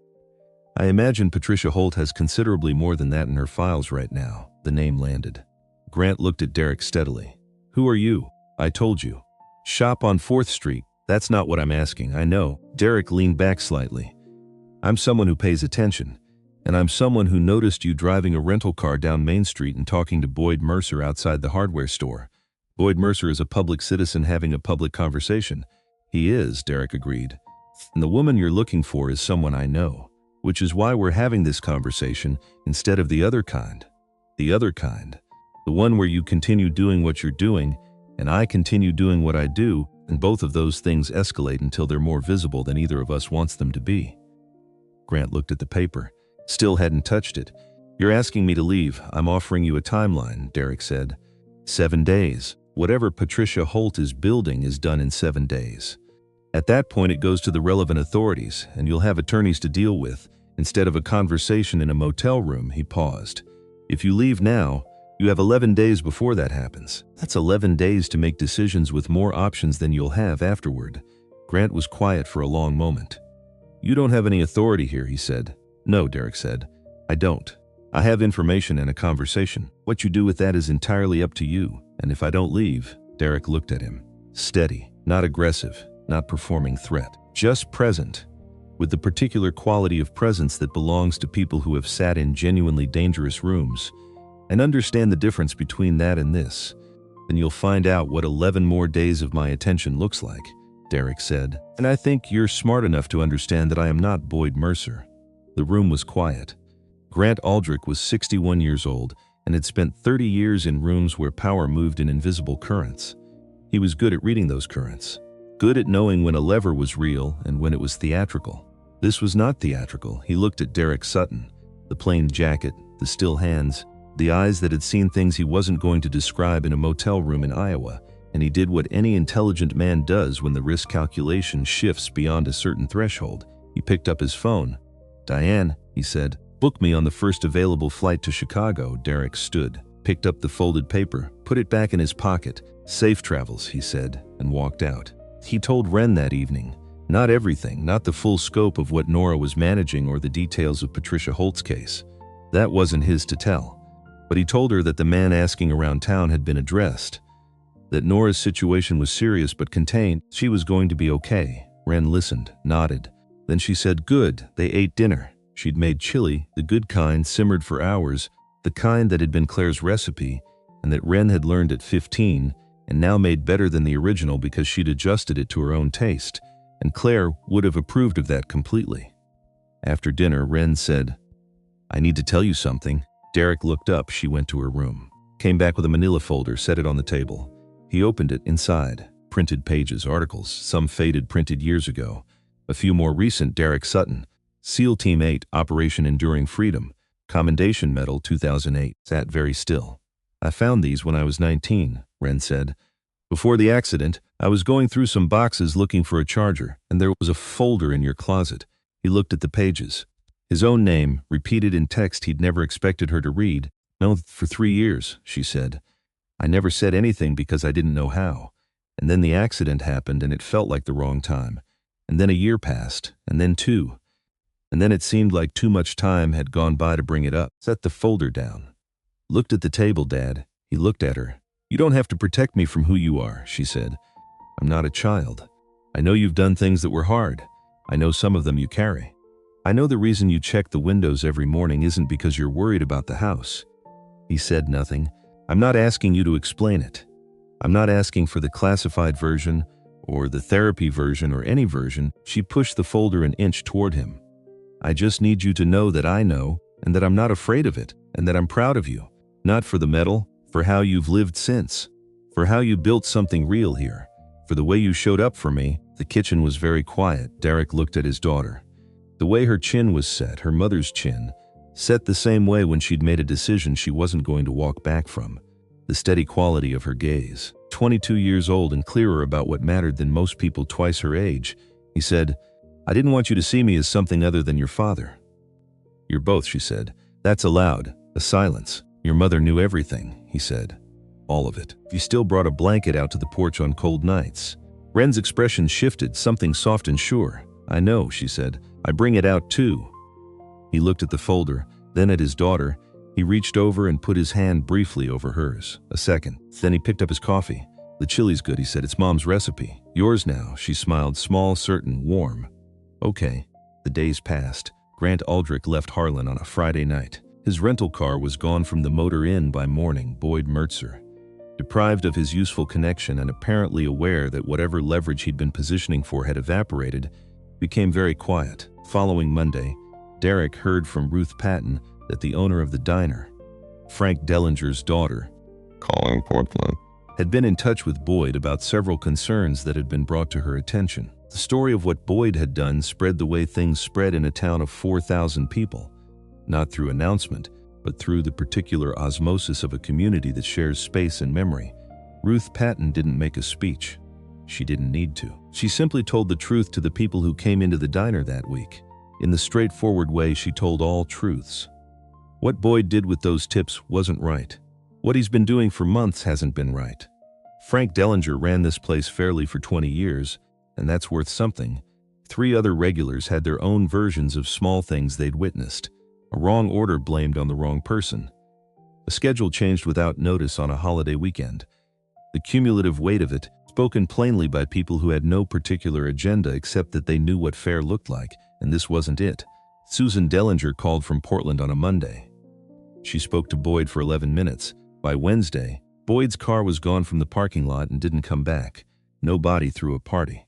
I imagine Patricia Holt has considerably more than that in her files right now. The name landed. Grant looked at Derek steadily. Who are you? I told you. Shop on 4th Street. That's not what I'm asking, I know. Derek leaned back slightly. I'm someone who pays attention, and I'm someone who noticed you driving a rental car down Main Street and talking to Boyd Mercer outside the hardware store. Boyd Mercer is a public citizen having a public conversation. He is, Derek agreed. And the woman you're looking for is someone I know, which is why we're having this conversation instead of the other kind. The other kind. The one where you continue doing what you're doing, and I continue doing what I do, and both of those things escalate until they're more visible than either of us wants them to be. Grant looked at the paper. Still hadn't touched it. You're asking me to leave. I'm offering you a timeline, Derek said. 7 days. Whatever Patricia Holt is building is done in 7 days. At that point, it goes to the relevant authorities, and you'll have attorneys to deal with, instead of a conversation in a motel room. He paused. If you leave now, you have 11 days before that happens. That's 11 days to make decisions with more options than you'll have afterward. Grant was quiet for a long moment. You don't have any authority here, he said. No, Derek said. I don't. I have information and a conversation. What you do with that is entirely up to you. And if I don't leave, Derek looked at him. Steady, not aggressive, not performing threat. Just present. With the particular quality of presence that belongs to people who have sat in genuinely dangerous rooms. And understand the difference between that and this, then you'll find out what 11 more days of my attention looks like, Derek said. And I think you're smart enough to understand that I am not Boyd Mercer. The room was quiet. Grant Aldrich was 61 years old and had spent 30 years in rooms where power moved in invisible currents. He was good at reading those currents, good at knowing when a lever was real and when it was theatrical. This was not theatrical. He looked at Derek Sutton, the plain jacket, the still hands, the eyes that had seen things he wasn't going to describe in a motel room in Iowa, and he did what any intelligent man does when the risk calculation shifts beyond a certain threshold. He picked up his phone. Diane, he said, book me on the first available flight to Chicago. Derek stood, picked up the folded paper, put it back in his pocket. Safe travels, he said, and walked out. He told Wren that evening. Not everything, not the full scope of what Nora was managing or the details of Patricia Holt's case. That wasn't his to tell. But he told her that the man asking around town had been addressed. that Nora's situation was serious but contained. She was going to be okay. Ren listened, nodded. Then she said, "Good." They ate dinner. She'd made chili, the good kind, simmered for hours, the kind that had been Claire's recipe, and that Ren had learned at 15, and now made better than the original because she'd adjusted it to her own taste, and Claire would have approved of that completely. After dinner, Ren said, "I need to tell you something." Derek looked up. She went to her room, came back with a manila folder, set it on the table. He opened it. Inside, printed pages, articles, some faded, printed years ago. A few more recent. Derek Sutton, SEAL Team 8, Operation Enduring Freedom, Commendation Medal 2008. Sat very still. "I found these when I was 19, Ren said. "Before the accident, I was going through some boxes looking for a charger, and there was a folder in your closet." He looked at the pages. His own name, repeated in text he'd never expected her to read. "No, for 3 years, she said. "I never said anything because I didn't know how. And then the accident happened and it felt like the wrong time. And then a year passed, and then 2. And then it seemed like too much time had gone by to bring it up." Set the folder down. "Looked at the table, Dad." He looked at her. "You don't have to protect me from who you are," she said. "I'm not a child. I know you've done things that were hard. I know some of them you carry. I know the reason you check the windows every morning isn't because you're worried about the house." He said nothing. "I'm not asking you to explain it. I'm not asking for the classified version or the therapy version or any version." She pushed the folder an inch toward him. "I just need you to know that I know, and that I'm not afraid of it, and that I'm proud of you. Not for the medal, for how you've lived since, for how you built something real here, for the way you showed up for me." The kitchen was very quiet. Derek looked at his daughter. The way her chin was set, her mother's chin, set the same way when she'd made a decision she wasn't going to walk back from. The steady quality of her gaze. 22 years old and clearer about what mattered than most people twice her age. He said, "I didn't want you to see me as something other than your father." "You're both," she said. That's allowed. A silence. "Your mother knew everything," he said. "All of it. You still brought a blanket out to the porch on cold nights." Ren's expression shifted, something soft and sure. "I know," she said. "I bring it out too." He looked at the folder, then at his daughter. He reached over and put his hand briefly over hers. A second. Then he picked up his coffee. "The chili's good," he said. "It's Mom's recipe." "Yours now," she smiled, small, certain, warm. "Okay." The days passed. Grant Aldrich left Harlan on a Friday night. His rental car was gone from the Motor Inn by morning. Boyd Mertzer, deprived of his useful connection and apparently aware that whatever leverage he'd been positioning for had evaporated, became very quiet. Following Monday, Derek heard from Ruth Patton that the owner of the diner, Frank Dellinger's daughter, calling Portland, had been in touch with Boyd about several concerns that had been brought to her attention. The story of what Boyd had done spread the way things spread in a town of 4,000 people, not through announcement, but through the particular osmosis of a community that shares space and memory. Ruth Patton didn't make a speech. She didn't need to. She simply told the truth to the people who came into the diner that week. In the straightforward way she told all truths. What Boyd did with those tips wasn't right. What he's been doing for months hasn't been right. Frank Dellinger ran this place fairly for 20 years, and that's worth something. 3 other regulars had their own versions of small things they'd witnessed. A wrong order blamed on the wrong person. A schedule changed without notice on a holiday weekend. The cumulative weight of it, spoken plainly by people who had no particular agenda except that they knew what fair looked like, and this wasn't it. Susan Dellinger called from Portland on a Monday. She spoke to Boyd for 11 minutes. By Wednesday, Boyd's car was gone from the parking lot and didn't come back. No body threw a party.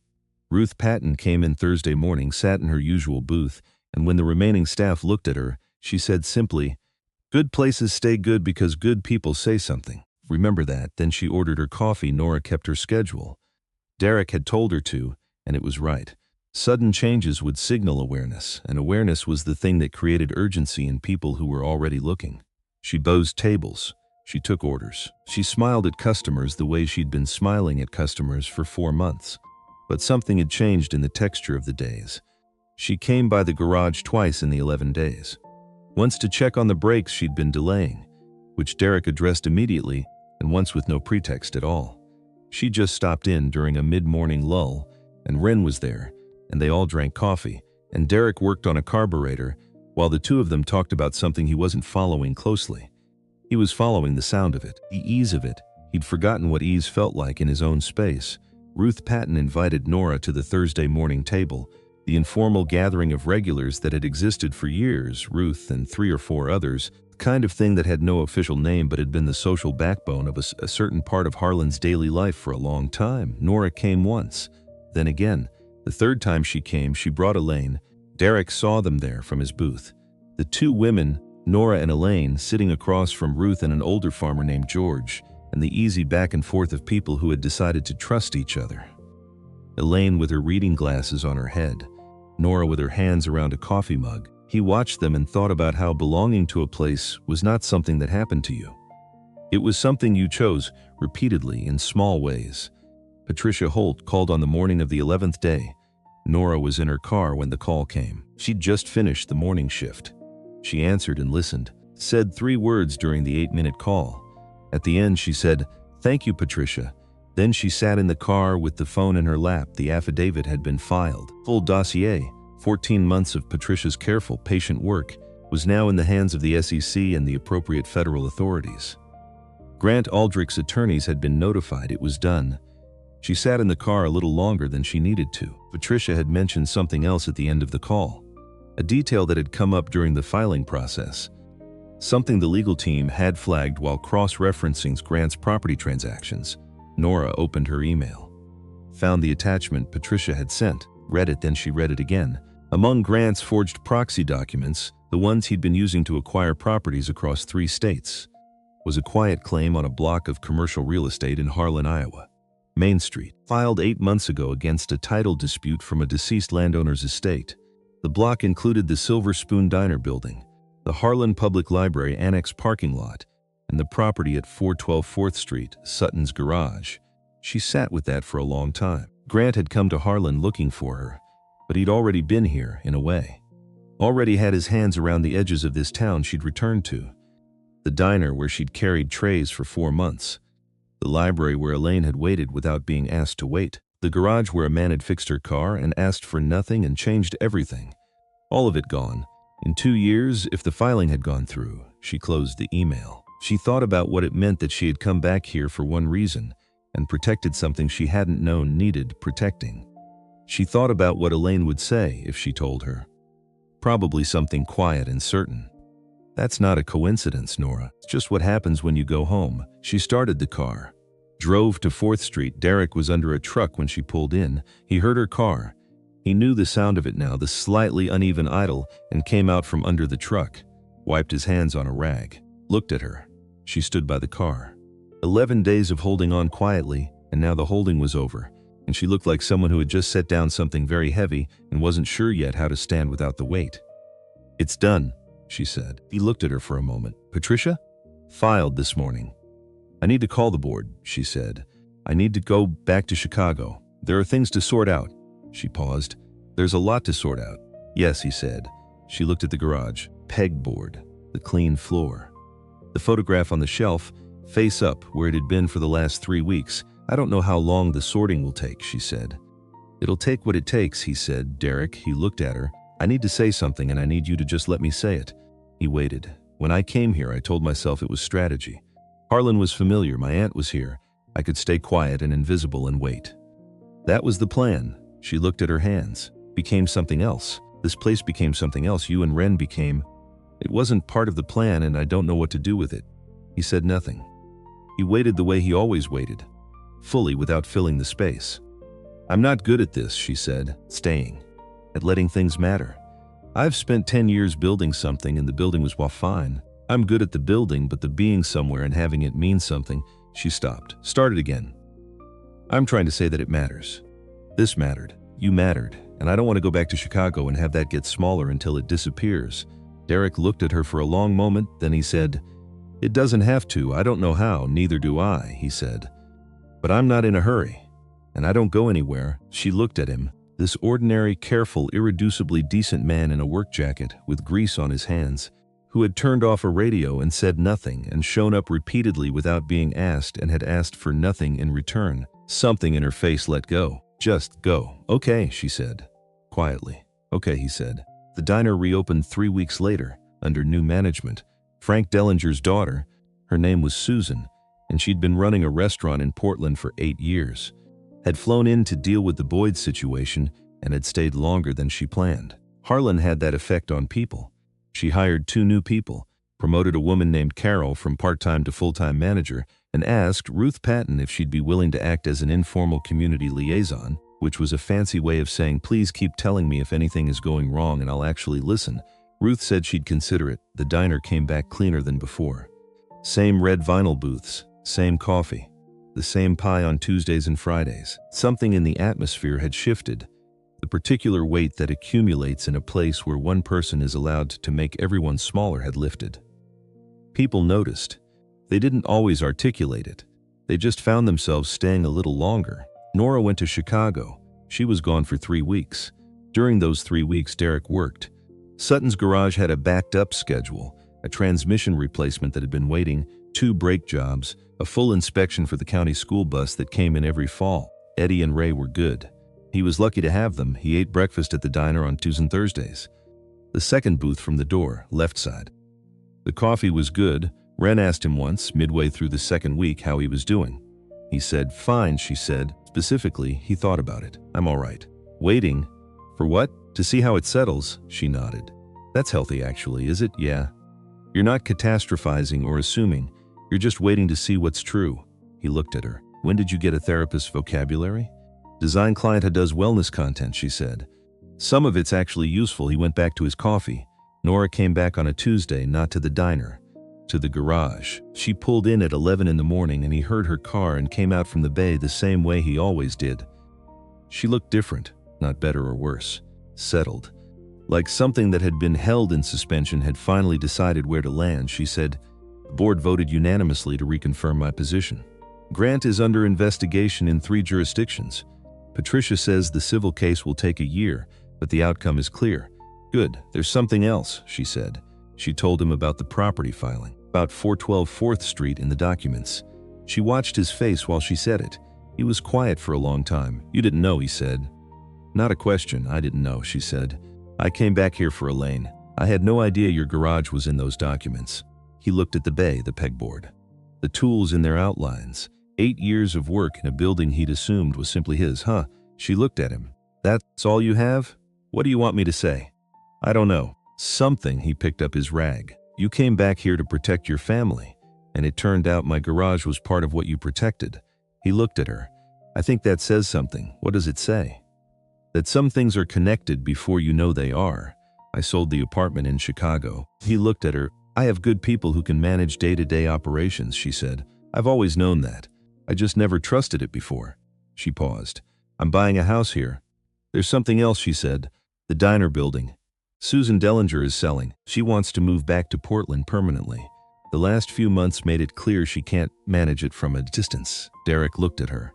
Ruth Patton came in Thursday morning, sat in her usual booth, and when the remaining staff looked at her, she said simply, "Good places stay good because good people say something. Remember that." Then she ordered her coffee. Nora kept her schedule. Derek had told her to, and it was right. Sudden changes would signal awareness, and awareness was the thing that created urgency in people who were already looking. She bowsed tables. She took orders. She smiled at customers the way she'd been smiling at customers for 4 months. But something had changed in the texture of the days. She came by the garage twice in the 11 days. Once to check on the brakes she'd been delaying, which Derek addressed immediately, and once with no pretext at all. She just stopped in during a mid-morning lull, and Ren was there, and they all drank coffee, and Derek worked on a carburetor, while the two of them talked about something he wasn't following closely. He was following the sound of it, the ease of it. He'd forgotten what ease felt like in his own space. Ruth Patton invited Nora to the Thursday morning table, the informal gathering of regulars that had existed for years, Ruth and 3 or 4 others, the kind of thing that had no official name but had been the social backbone of a certain part of Harlan's daily life for a long time. Nora came once, then again. The third time she came, she brought Elaine. Derek saw them there from his booth. The 2 women, Nora and Elaine, sitting across from Ruth and an older farmer named George, and the easy back and forth of people who had decided to trust each other. Elaine with her reading glasses on her head, Nora with her hands around a coffee mug. He watched them and thought about how belonging to a place was not something that happened to you. It was something you chose, repeatedly, in small ways. Patricia Holt called on the morning of the 11th day. Nora was in her car when the call came. She'd just finished the morning shift. She answered and listened, said 3 words during the 8-minute call. At the end, she said, "Thank you, Patricia." Then she sat in the car with the phone in her lap. The affidavit had been filed. Full dossier, 14 months of Patricia's careful, patient work, was now in the hands of the SEC and the appropriate federal authorities. Grant Aldrich's attorneys had been notified it was done. She sat in the car a little longer than she needed to. Patricia had mentioned something else at the end of the call, a detail that had come up during the filing process. Something the legal team had flagged while cross-referencing Grant's property transactions. Nora opened her email, found the attachment Patricia had sent, read it, then she read it again. Among Grant's forged proxy documents, the ones he'd been using to acquire properties across 3 states, was a quiet claim on a block of commercial real estate in Harlan, Iowa. Main Street, filed 8 months ago against a title dispute from a deceased landowner's estate. The block included the Silver Spoon Diner building, the Harlan Public Library Annex parking lot, and the property at 412 4th Street, Sutton's Garage. She sat with that for a long time. Grant had come to Harlan looking for her, but he'd already been here, in a way. Already had his hands around the edges of this town she'd returned to. The diner where she'd carried trays for 4 months. The library where Elaine had waited without being asked to wait. The garage where a man had fixed her car and asked for nothing and changed everything. All of it gone. In 2 years, if the filing had gone through. She closed the email. She thought about what it meant that she had come back here for one reason and protected something she hadn't known needed protecting. She thought about what Elaine would say if she told her. Probably something quiet and certain. "That's not a coincidence, Nora. It's just what happens when you go home." She started the car. Drove to 4th Street. Derek was under a truck when she pulled in. He heard her car. He knew the sound of it now, the slightly uneven idle, and came out from under the truck, wiped his hands on a rag, looked at her. She stood by the car. 11 days of holding on quietly, and now the holding was over, and she looked like someone who had just set down something very heavy and wasn't sure yet how to stand without the weight. "It's done," she said. He looked at her for a moment. "Patricia?" "Filed this morning." "I need to call the board," she said. "I need to go back to Chicago. There are things to sort out." She paused. "There's a lot to sort out." "Yes," he said. She looked at the garage. Pegboard. The clean floor. The photograph on the shelf, face up, where it had been for the last 3 weeks. "I don't know how long the sorting will take," she said. "It'll take what it takes," he said. "Derek," he looked at her. "I need to say something and I need you to just let me say it." He waited. "When I came here, I told myself it was strategy. Harlan was familiar, my aunt was here. I could stay quiet and invisible and wait. That was the plan." She looked at her hands. "Became something else. This place became something else. You and Ren became. It wasn't part of the plan and I don't know what to do with it." He said nothing. He waited the way he always waited, fully without filling the space. "I'm not good at this," she said, staying, at letting things matter. "I've spent 10 years building something and the building was fine. I'm good at the building, but the being somewhere and having it mean something." She stopped, started again. "I'm trying to say that it matters. This mattered. You mattered. And I don't want to go back to Chicago and have that get smaller until it disappears." Derek looked at her for a long moment, then he said, "It doesn't have to. I don't know how. Neither do I," he said. "But I'm not in a hurry. And I don't go anywhere." She looked at him. This ordinary, careful, irreducibly decent man in a work jacket with grease on his hands, who had turned off a radio and said nothing and shown up repeatedly without being asked and had asked for nothing in return. Something in her face let go. "Just go." "Okay," she said, quietly. "Okay," he said. The diner reopened 3 weeks later, under new management. Frank Dellinger's daughter, her name was Susan, and she'd been running a restaurant in Portland for 8 years. Had flown in to deal with the Boyd situation and had stayed longer than she planned. Harlan had that effect on people. She hired 2 new people, promoted a woman named Carol from part-time to full-time manager, and asked Ruth Patton if she'd be willing to act as an informal community liaison, which was a fancy way of saying, please keep telling me if anything is going wrong and I'll actually listen. Ruth said she'd consider it. The diner came back cleaner than before. Same red vinyl booths, same coffee, the same pie on Tuesdays and Fridays. Something in the atmosphere had shifted. The particular weight that accumulates in a place where one person is allowed to make everyone smaller had lifted. People noticed. They didn't always articulate it. They just found themselves staying a little longer. Nora went to Chicago. She was gone for 3 weeks. During those 3 weeks, Derek worked. Sutton's garage had a backed-up schedule, a transmission replacement that had been waiting, 2 brake jobs, a full inspection for the county school bus that came in every fall. Eddie and Ray were good. He was lucky to have them. He ate breakfast at the diner on Tuesdays and Thursdays. The second booth from the door, left side. The coffee was good. Wren asked him once, midway through the second week, how he was doing. He said, fine, she said. Specifically, he thought about it. I'm all right. Waiting. For what? To see how it settles, she nodded. That's healthy, actually, is it? Yeah. You're not catastrophizing or assuming. You're just waiting to see what's true. He looked at her. When did you get a therapist's vocabulary? Design client who does wellness content, she said. Some of it's actually useful. He went back to his coffee. Nora came back on a Tuesday, not to the diner, to the garage. She pulled in at 11 in the morning and he heard her car and came out from the bay the same way he always did. She looked different, not better or worse. Settled. Like something that had been held in suspension had finally decided where to land. She said, the board voted unanimously to reconfirm my position. Grant is under investigation in 3 jurisdictions. Patricia says the civil case will take a year, but the outcome is clear. Good, there's something else, she said. She told him about the property filing, about 412 4th Street in the documents. She watched his face while she said it. He was quiet for a long time. You didn't know, he said. Not a question, I didn't know, she said. I came back here for Elaine. I had no idea your garage was in those documents. He looked at the bay, the pegboard. The tools in their outlines. 8 years of work in a building he'd assumed was simply his, huh? She looked at him. That's all you have? What do you want me to say? I don't know. Something. He picked up his rag. You came back here to protect your family, and it turned out my garage was part of what you protected. He looked at her. I think that says something. What does it say? That some things are connected before you know they are. I sold the apartment in Chicago. He looked at her. I have good people who can manage day-to-day operations, she said. I've always known that. I just never trusted it before. She paused. I'm buying a house here. There's something else, she said. The diner building. Susan Dellinger is selling. She wants to move back to Portland permanently. The last few months made it clear she can't manage it from a distance. Derek looked at her.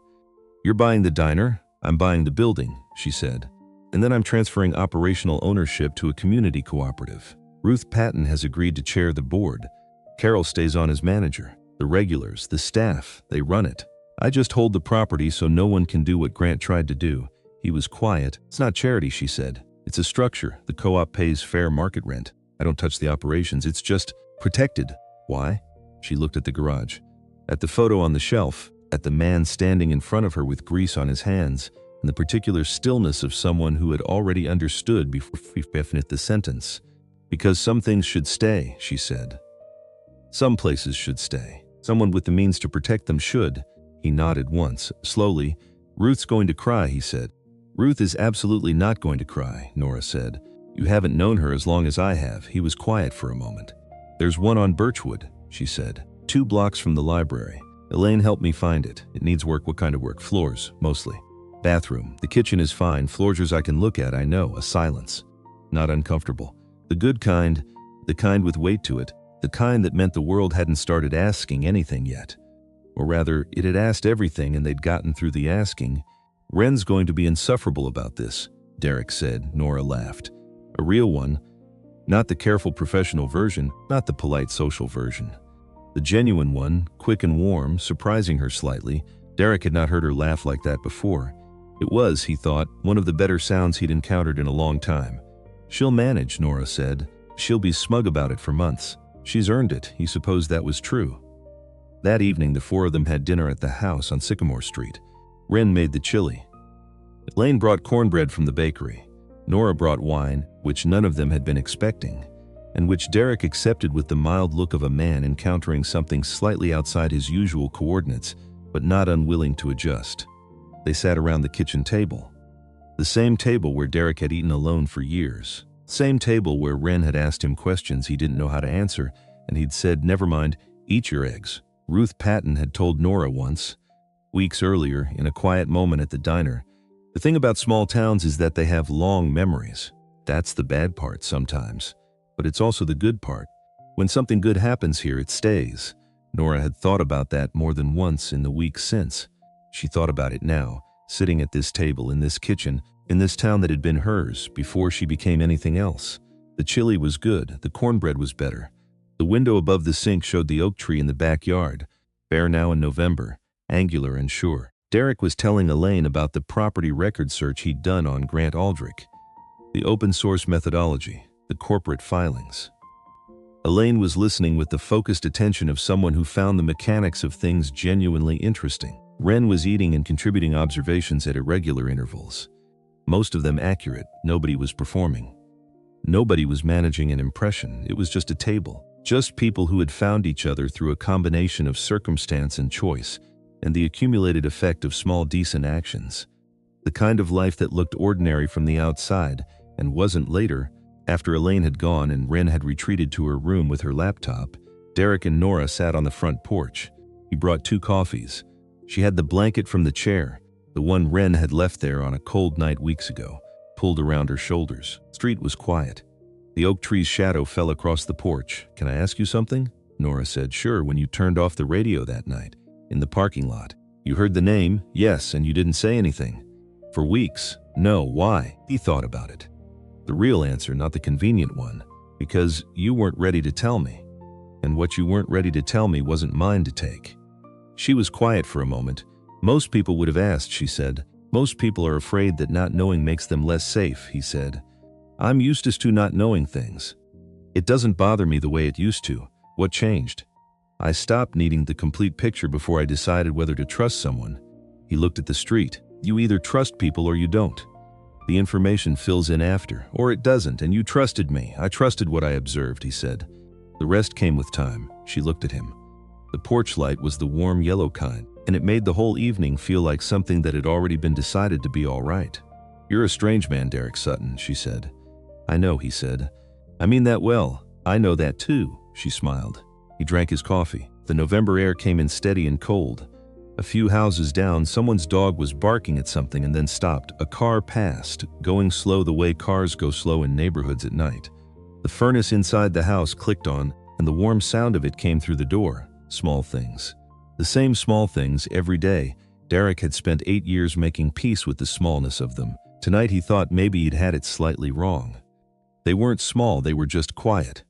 You're buying the diner? I'm buying the building, she said. And then I'm transferring operational ownership to a community cooperative. Ruth Patton has agreed to chair the board. Carol stays on as manager. The regulars, the staff, they run it. I just hold the property so no one can do what Grant tried to do. He was quiet. It's not charity, she said. It's a structure. The co-op pays fair market rent. I don't touch the operations. It's just protected. Why? She looked at the garage. At the photo on the shelf, at the man standing in front of her with grease on his hands, and the particular stillness of someone who had already understood before he finished the sentence. Because some things should stay, she said. Some places should stay. Someone with the means to protect them should. He nodded once, slowly. Ruth's going to cry, he said. Ruth is absolutely not going to cry, Nora said. You haven't known her as long as I have. He was quiet for a moment. There's one on Birchwood, she said. 2 blocks from the library. Elaine helped me find it. It needs work. What kind of work? Floors, mostly. Bathroom. The kitchen is fine. Floors I can look at, I know. A silence. Not uncomfortable. The good kind. The kind with weight to it. The kind that meant the world hadn't started asking anything yet. Or rather, it had asked everything and they'd gotten through the asking. Wren's going to be insufferable about this, Derek said. Nora laughed. A real one. Not the careful professional version, not the polite social version. The genuine one, quick and warm, surprising her slightly. Derek had not heard her laugh like that before. It was, he thought, one of the better sounds he'd encountered in a long time. She'll manage, Nora said. She'll be smug about it for months. She's earned it. He supposed that was true. That evening, the four of them had dinner at the house on Sycamore Street. Wren made the chili. Elaine brought cornbread from the bakery. Nora brought wine, which none of them had been expecting, and which Derek accepted with the mild look of a man encountering something slightly outside his usual coordinates, but not unwilling to adjust. They sat around the kitchen table. The same table where Derek had eaten alone for years. Same table where Wren had asked him questions he didn't know how to answer, and he'd said, "Never mind, eat your eggs." Ruth Patton had told Nora once, weeks earlier, in a quiet moment at the diner, "The thing about small towns is that they have long memories. That's the bad part sometimes, but it's also the good part. When something good happens here, it stays." Nora had thought about that more than once in the weeks since. She thought about it now, sitting at this table, in this kitchen, in this town that had been hers before she became anything else. The chili was good, the cornbread was better. The window above the sink showed the oak tree in the backyard, bare now in November, angular and sure. Derek was telling Elaine about the property record search he'd done on Grant Aldrich, the open source methodology, the corporate filings. Elaine was listening with the focused attention of someone who found the mechanics of things genuinely interesting. Wren was eating and contributing observations at irregular intervals. Most of them accurate. Nobody was performing. Nobody was managing an impression. It was just a table. Just people who had found each other through a combination of circumstance and choice, and the accumulated effect of small decent actions. The kind of life that looked ordinary from the outside, and wasn't later. After Elaine had gone and Wren had retreated to her room with her laptop, Derek and Nora sat on the front porch. He brought 2 coffees. She had the blanket from the chair, the one Wren had left there on a cold night weeks ago, pulled around her shoulders. The street was quiet. The oak tree's shadow fell across the porch. "Can I ask you something?" Nora said. "Sure, when you turned off the radio that night, in the parking lot. You heard the name, yes, and you didn't say anything." "For weeks." "No, why?" He thought about it. The real answer, not the convenient one. "Because you weren't ready to tell me. And what you weren't ready to tell me wasn't mine to take." She was quiet for a moment. "Most people would have asked," she said. "Most people are afraid that not knowing makes them less safe," he said. "I'm used to not knowing things. It doesn't bother me the way it used to." "What changed?" "I stopped needing the complete picture before I decided whether to trust someone." He looked at the street. "You either trust people or you don't. The information fills in after, or it doesn't, and you trusted me. I trusted what I observed," he said. "The rest came with time." She looked at him. The porch light was the warm yellow kind, and it made the whole evening feel like something that had already been decided to be all right. "You're a strange man, Derek Sutton," she said. "I know," he said. "I mean that well. I know that too," she smiled. He drank his coffee. The November air came in steady and cold. A few houses down, someone's dog was barking at something and then stopped. A car passed, going slow the way cars go slow in neighborhoods at night. The furnace inside the house clicked on, and the warm sound of it came through the door. Small things. The same small things every day. Derek had spent 8 years making peace with the smallness of them. Tonight he thought maybe he'd had it slightly wrong. They weren't small, they were just quiet.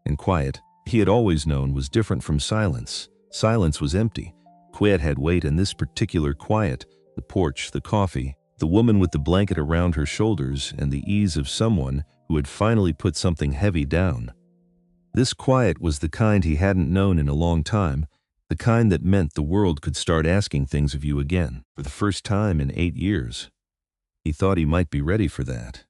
And quiet, he had always known, was different from silence. Silence was empty. Quiet had weight, and this particular quiet, the porch, the coffee, the woman with the blanket around her shoulders, and the ease of someone who had finally put something heavy down. This quiet was the kind he hadn't known in a long time, the kind that meant the world could start asking things of you again, for the first time in 8 years. He thought he might be ready for that.